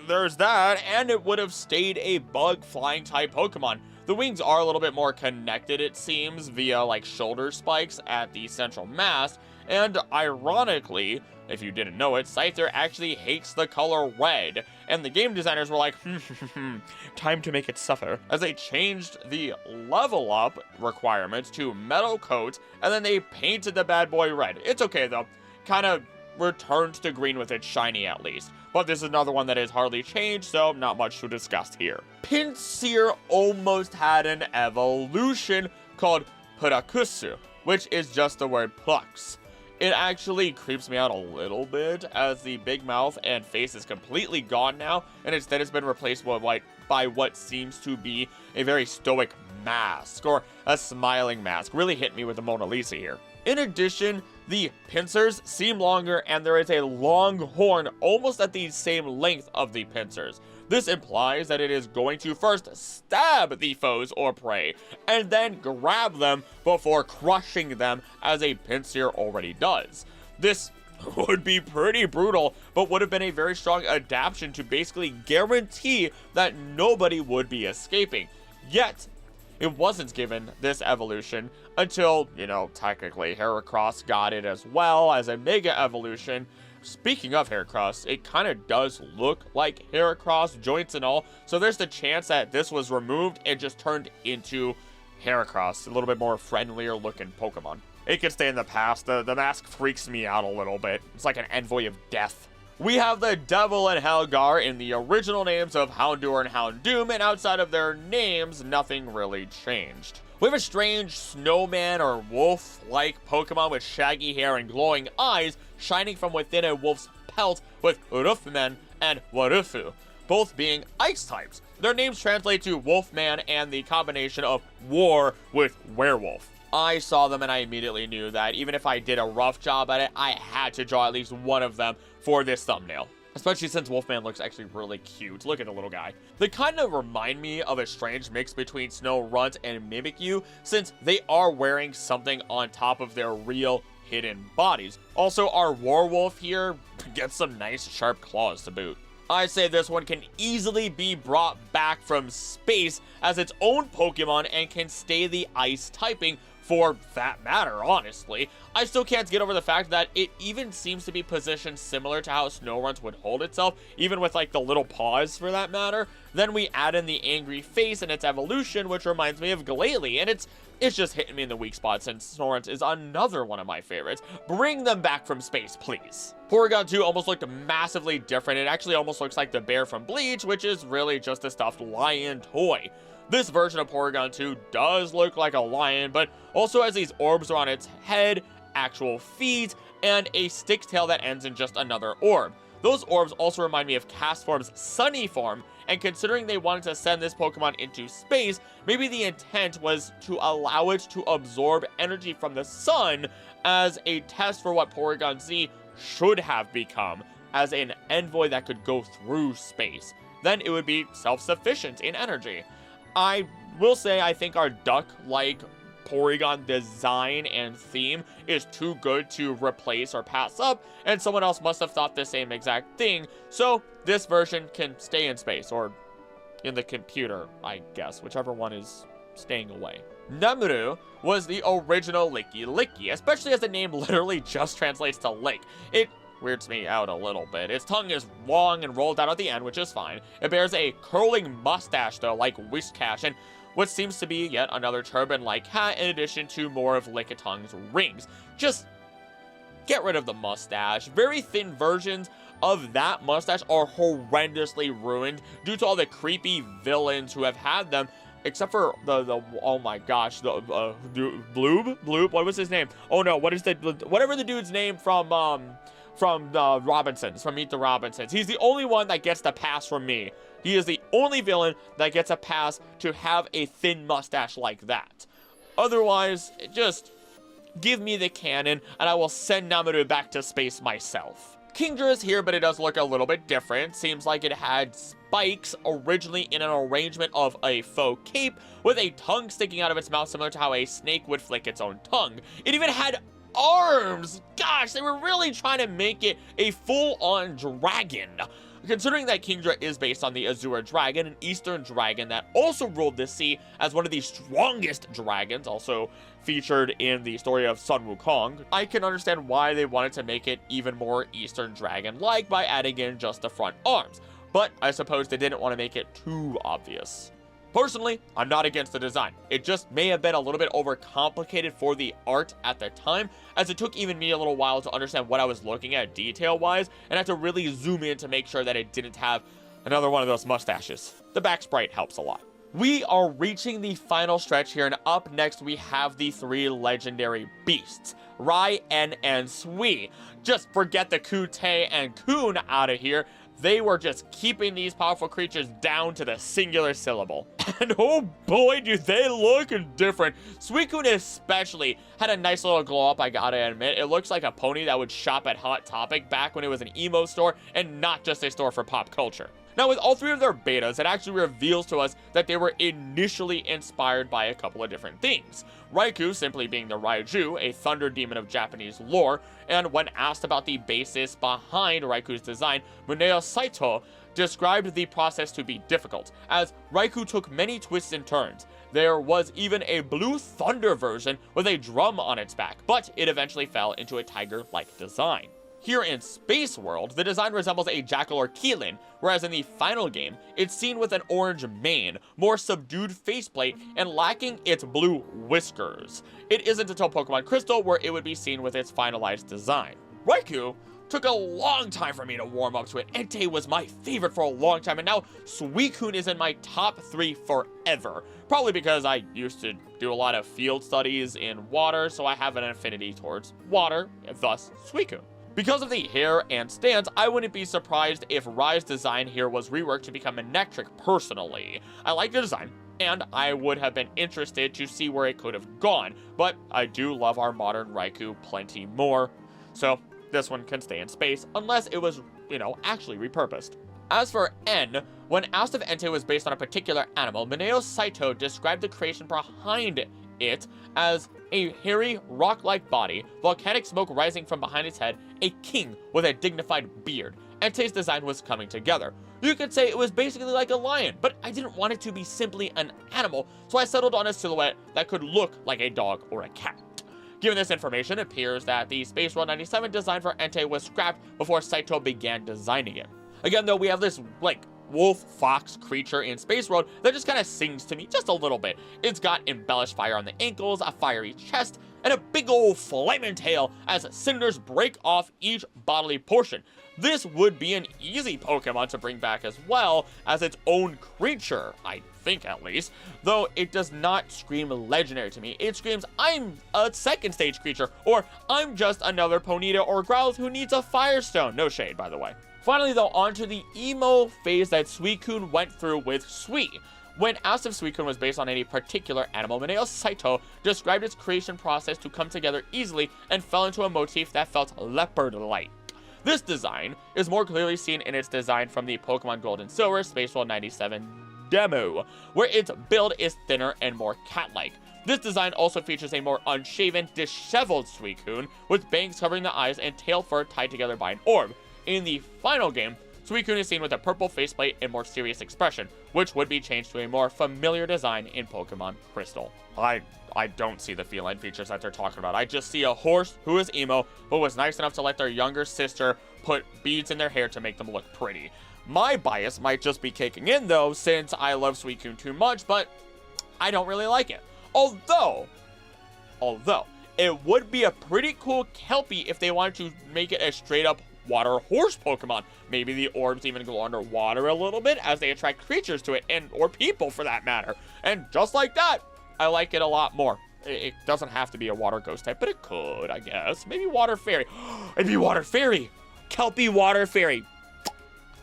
there's that, and it would have stayed a bug flying type Pokemon. The wings are a little bit more connected, it seems, via like shoulder spikes at the central mast, and ironically, if you didn't know it, Scyther actually hates the color red, and the game designers were like, time to make it suffer, as they changed the level up requirements to metal coat, and then they painted the bad boy red. It's okay though, kind of returns to green with its shiny at least. But this is another one that is hardly changed, so not much to discuss here. Pinsir almost had an evolution called Purakusu, which is just the word Plux. It actually creeps me out a little bit, as the big mouth and face is completely gone now, and instead it's been replaced by what seems to be a very stoic mask, or a smiling mask. Really hit me with the Mona Lisa here. In addition, the pincers seem longer, and there is a long horn almost at the same length of the pincers. This implies that it is going to first stab the foes or prey, and then grab them before crushing them, as a Pinsir already does. This would be pretty brutal, but would have been a very strong adaptation to basically guarantee that nobody would be escaping. Yet, it wasn't given this evolution until, you know, technically Heracross got it as well as a Mega Evolution. Speaking of Heracross, it kind of does look like Heracross, joints and all, so there's the chance that this was removed and just turned into Heracross, a little bit more friendlier looking Pokemon. It could stay in the past. The mask freaks me out a little bit. It's like an envoy of death. We have the Devil and Helgar in the original names of Houndour and Houndoom, and outside of their names, nothing really changed. We have a strange snowman or wolf-like Pokemon with shaggy hair and glowing eyes shining from within a wolf's pelt, with Urufman and Warufu, both being ice types. Their names translate to Wolfman and the combination of war with werewolf. I saw them and I immediately knew that even if I did a rough job at it, I had to draw at least one of them for this thumbnail. Especially since Wolfman looks actually really cute. Look at the little guy. They kind of remind me of a strange mix between Snorunt and Mimikyu, since they are wearing something on top of their real hidden bodies. Also, our Warwolf here gets some nice sharp claws to boot. I say this one can easily be brought back from space as its own Pokemon and can stay the ice typing for that matter, honestly. I still can't get over the fact that it even seems to be positioned similar to how Snorunt would hold itself, even with like the little paws for that matter. Then we add in the angry face and its evolution, which reminds me of Glalie, and it's just hitting me in the weak spot since Snorunt is another one of my favorites. Bring them back from space, please. Porygon 2 almost looked massively different. It actually almost looks like the bear from Bleach, which is really just a stuffed lion toy. This version of Porygon 2 does look like a lion, but also has these orbs around its head, actual feet, and a stick tail that ends in just another orb. Those orbs also remind me of Castform's Sunny form, and considering they wanted to send this Pokemon into space, maybe the intent was to allow it to absorb energy from the sun as a test for what Porygon Z should have become, as an envoy that could go through space. Then it would be self-sufficient in energy. I will say I think our duck-like Porygon design and theme is too good to replace or pass up, and someone else must have thought the same exact thing, so this version can stay in space, or in the computer, I guess, whichever one is staying away. Nemuru was the original Licky Licky, especially as the name literally just translates to lick. It weirds me out a little bit. Its tongue is long and rolled out at the end, which is fine. It bears a curling mustache, though, like Whiscash, and what seems to be yet another turban-like hat in addition to more of Lickitung's rings. Just get rid of the mustache. Very thin versions of that mustache are horrendously ruined due to all the creepy villains who have had them, Except for the oh my gosh, the Bloob, what was his name? Oh no, whatever the dude's name from the Robinsons, from Meet the Robinsons. He's the only one that gets the pass from me. He is the only villain that gets a pass to have a thin mustache like that. Otherwise, just give me the cannon and I will send Nameru back to space myself. Kingdra is here, but it does look a little bit different. Seems like it had spikes originally in an arrangement of a faux cape with a tongue sticking out of its mouth, similar to how a snake would flick its own tongue. It even had arms! Gosh, they were really trying to make it a full-on dragon. Considering that Kingdra is based on the Azure Dragon, an Eastern dragon that also ruled the sea as one of the strongest dragons, also featured in the story of Sun Wukong, I can understand why they wanted to make it even more Eastern Dragon-like by adding in just the front arms, but I suppose they didn't want to make it too obvious. Personally, I'm not against the design. It just may have been a little bit overcomplicated for the art at the time, as it took even me a little while to understand what I was looking at detail-wise, and I had to really zoom in to make sure that it didn't have another one of those mustaches. The back sprite helps a lot. We are reaching the final stretch here, and up next we have the 3 legendary beasts, Rai, En, and Sui. Just forget the Kute and Kun out of here. They were just keeping these powerful creatures down to the singular syllable. And oh boy, do they look different. Suicune especially had a nice little glow up, I gotta admit. It looks like a pony that would shop at Hot Topic back when it was an emo store and not just a store for pop culture. Now, with all 3 of their betas, it actually reveals to us that they were initially inspired by a couple of different things. Raikou simply being the Raiju, a thunder demon of Japanese lore, and when asked about the basis behind Raikou's design, Muneo Saito described the process to be difficult, as Raikou took many twists and turns. There was even a blue thunder version with a drum on its back, but it eventually fell into a tiger-like design. Here in Spaceworld, the design resembles a jackal or Keelin, whereas in the final game, it's seen with an orange mane, more subdued faceplate, and lacking its blue whiskers. It isn't until Pokemon Crystal where it would be seen with its finalized design. Raikou took a long time for me to warm up to it. Entei was my favorite for a long time, and now Suicune is in my top 3 forever. Probably because I used to do a lot of field studies in water, so I have an affinity towards water, thus Suicune. Because of the hair and stance, I wouldn't be surprised if Rai's design here was reworked to become electric personally. I like the design, and I would have been interested to see where it could have gone, but I do love our modern Raikou plenty more, so this one can stay in space, unless it was, actually repurposed. As for En, when asked if Entei was based on a particular animal, Muneo Saito described the creation behind it as a hairy, rock-like body, volcanic smoke rising from behind its head, a king with a dignified beard. Entei's design was coming together. You could say it was basically like a lion, but I didn't want it to be simply an animal, so I settled on a silhouette that could look like a dog or a cat. Given this information, it appears that the Spaceworld 97 design for Entei was scrapped before Saito began designing it. Again, though, we have this, wolf-fox creature in Spaceworld that just kind of sings to me just a little bit. It's got embellished fire on the ankles, a fiery chest, and a big old flaming tail as cinders break off each bodily portion. This would be an easy Pokemon to bring back as well as its own creature, I think at least, though it does not scream legendary to me. It screams, I'm a second stage creature, or I'm just another Ponyta or Growlithe who needs a Firestone. No shade, by the way. Finally, though, onto the emo phase that Suicune went through with Sui. When asked if Suicune was based on any particular animal, Muneo Saito described its creation process to come together easily and fell into a motif that felt leopard-like. This design is more clearly seen in its design from the Pokemon Gold and Silver Spaceworld 97 demo, where its build is thinner and more cat-like. This design also features a more unshaven, disheveled Suicune, with bangs covering the eyes and tail fur tied together by an orb. In the final game, Suicune is seen with a purple faceplate and more serious expression, which would be changed to a more familiar design in Pokemon Crystal. I don't see the feline features that they're talking about. I just see a horse who is emo, who was nice enough to let their younger sister put beads in their hair to make them look pretty. My bias might just be kicking in, though, since I love Suicune too much, but I don't really like it. Although, it would be a pretty cool Kelpie if they wanted to make it a straight-up water horse Pokemon. Maybe the orbs even glow underwater a little bit as they attract creatures to it, or people for that matter. And just like that, I like it a lot more. It doesn't have to be a water ghost type, but it could, I guess. Maybe water fairy. It'd be water fairy. Kelpie water fairy.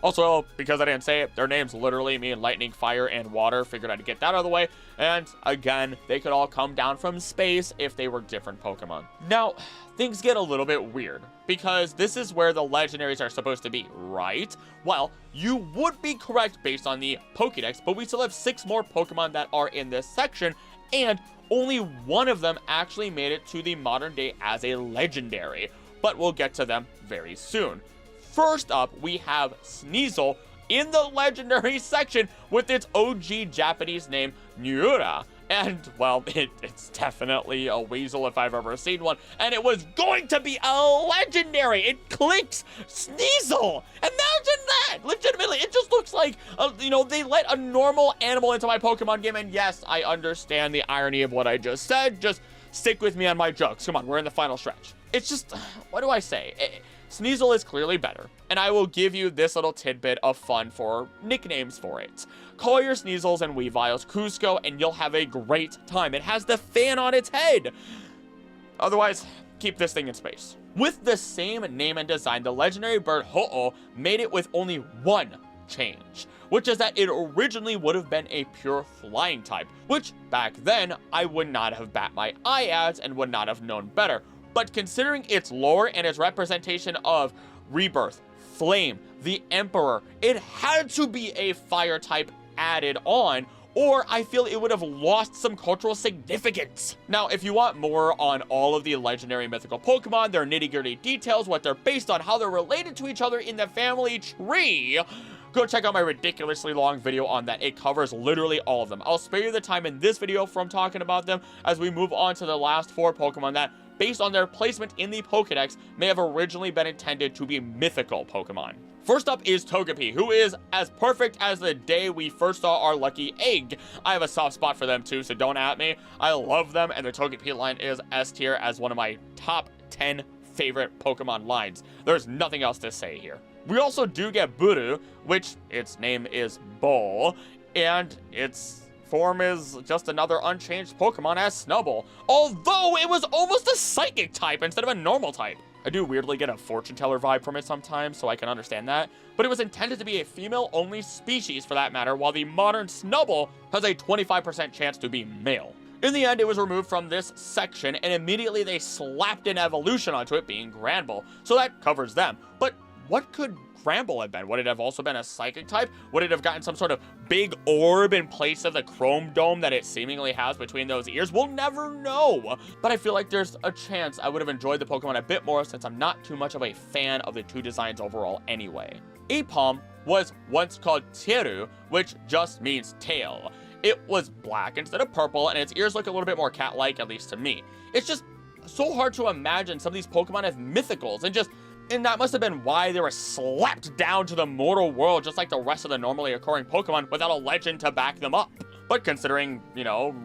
Also, because I didn't say it, their names literally mean lightning, fire, and water. Figured I'd get that out of the way. And again, they could all come down from space if they were different Pokemon. Now, things get a little bit weird, because this is where the legendaries are supposed to be, right? Well, you would be correct based on the Pokédex, but we still have 6 more Pokemon that are in this section, and only one of them actually made it to the modern day as a legendary. But we'll get to them very soon. First up, we have Sneasel in the legendary section with its OG Japanese name, Miura. And, well, it's definitely a weasel if I've ever seen one. And it was going to be a legendary. It clicks Sneasel. Imagine that. Legitimately, it just looks like, they let a normal animal into my Pokemon game. And yes, I understand the irony of what I just said. Just stick with me on my jokes. Come on, we're in the final stretch. It's just, what do I say? Sneasel is clearly better, and I will give you this little tidbit of fun for nicknames for it. Call your Sneasels and Weaviles Cusco, and you'll have a great time. It has the fan on its head. Otherwise, keep this thing in space. With the same name and design, the legendary bird Ho-Oh made it with only one change, which is that it originally would have been a pure flying type, which back then I would not have bat my eye at and would not have known better. But considering its lore and its representation of rebirth, flame, the emperor, it had to be a fire type added on, or I feel it would have lost some cultural significance. Now, if you want more on all of the legendary mythical Pokemon, their nitty-gritty details, what they're based on, how they're related to each other in the family tree, go check out my ridiculously long video on that. It covers literally all of them. I'll spare you the time in this video from talking about them as we move on to the last 4 Pokemon that, based on their placement in the Pokédex, may have originally been intended to be mythical Pokemon. First up is Togepi, who is as perfect as the day we first saw our lucky egg. I have a soft spot for them too, so don't at me. I love them, and the Togepi line is S tier as one of my top 10 favorite Pokemon lines. There's nothing else to say here. We also do get Buru, which its name is Bull, and its form is just another unchanged Pokemon as Snubbull, although it was almost a psychic type instead of a normal type. I do weirdly get a fortune teller vibe from it sometimes, so I can understand that, but it was intended to be a female-only species for that matter, while the modern Snubbull has a 25% chance to be male. In the end, it was removed from this section, and immediately they slapped an evolution onto it, being Granbull, so that covers them. But what could Granbull have been? Would it have also been a psychic type? Would it have gotten some sort of big orb in place of the chrome dome that it seemingly has between those ears? We'll never know. But I feel like there's a chance I would have enjoyed the Pokemon a bit more, since I'm not too much of a fan of the 2 designs overall anyway. Apom was once called Teru, which just means tail. It was black instead of purple, and its ears look a little bit more cat-like, at least to me. It's just so hard to imagine some of these Pokemon as mythicals, and that must have been why they were slapped down to the mortal world just like the rest of the normally occurring Pokemon without a legend to back them up. But considering,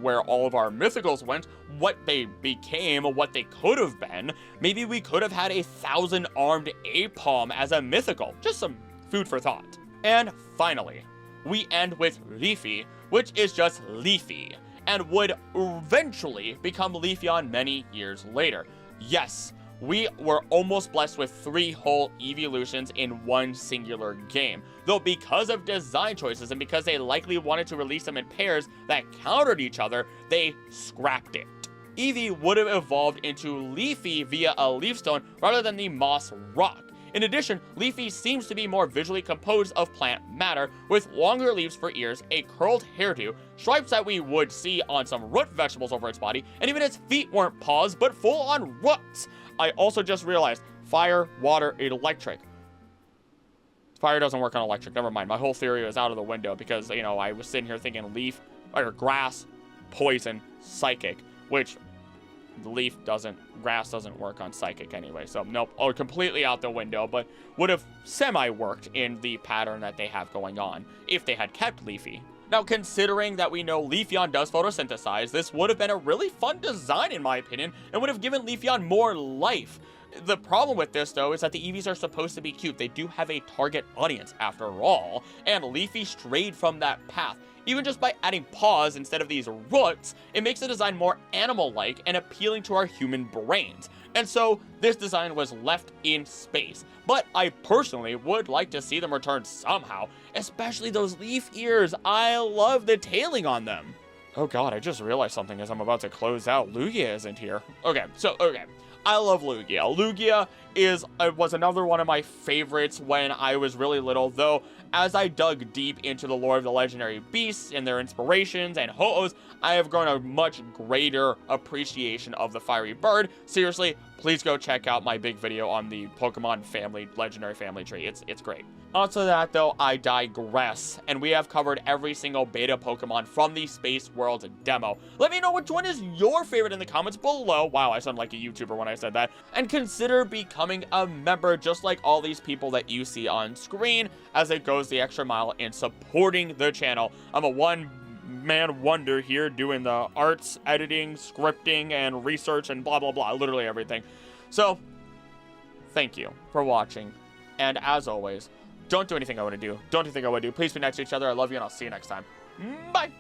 where all of our mythicals went, what they became, what they could have been, maybe we could have had a 1,000-armed Apom as a mythical. Just some food for thought. And finally, we end with Leafy, which is just Leafy, and would eventually become Leafeon many years later. Yes, we were almost blessed with 3 whole evolutions in one singular game, though because of design choices and because they likely wanted to release them in pairs that countered each other, they scrapped it. Eevee would have evolved into Leafy via a leaf stone rather than the moss rock. In addition, Leafy seems to be more visually composed of plant matter, with longer leaves for ears, a curled hairdo, stripes that we would see on some root vegetables over its body, and even its feet weren't paws, but full-on roots. I also just realized, fire, water, electric. Fire doesn't work on electric, never mind. My whole theory was out of the window because, I was sitting here thinking leaf, or grass, poison, psychic, which grass doesn't work on psychic anyway, so nope, completely out the window, but would have semi-worked in the pattern that they have going on if they had kept Leafy. Now, considering that we know Leafeon does photosynthesize, this would have been a really fun design in my opinion, and would have given Leafeon more life. The problem with this, though, is that the Eevees are supposed to be cute. They do have a target audience, after all, and Leafy strayed from that path. Even just by adding paws instead of these roots, it makes the design more animal-like and appealing to our human brains. And so, this design was left in space. But I personally would like to see them return somehow, especially those leaf ears. I love the tailing on them. Oh god, I just realized something as I'm about to close out. Lugia isn't here. Okay. I love Lugia. Lugia was another one of my favorites when I was really little, though as I dug deep into the lore of the legendary beasts and their inspirations and Ho-Ohs, I have grown a much greater appreciation of the fiery bird. Seriously, please go check out my big video on the Pokemon family, legendary family tree. It's great. Onto that, though, I digress, and we have covered every single beta Pokemon from the Spaceworld demo. Let me know which one is your favorite in the comments below. Wow, I sound like a YouTuber when I said that. And consider becoming a member, just like all these people that you see on screen, as it goes the extra mile in supporting the channel. I'm a one-man wonder here doing the arts, editing, scripting, and research, and blah, blah, blah, literally everything. So, thank you for watching, and as always, don't do anything I want to do. Don't do anything I want to do. Please be nice to each other. I love you, and I'll see you next time. Bye!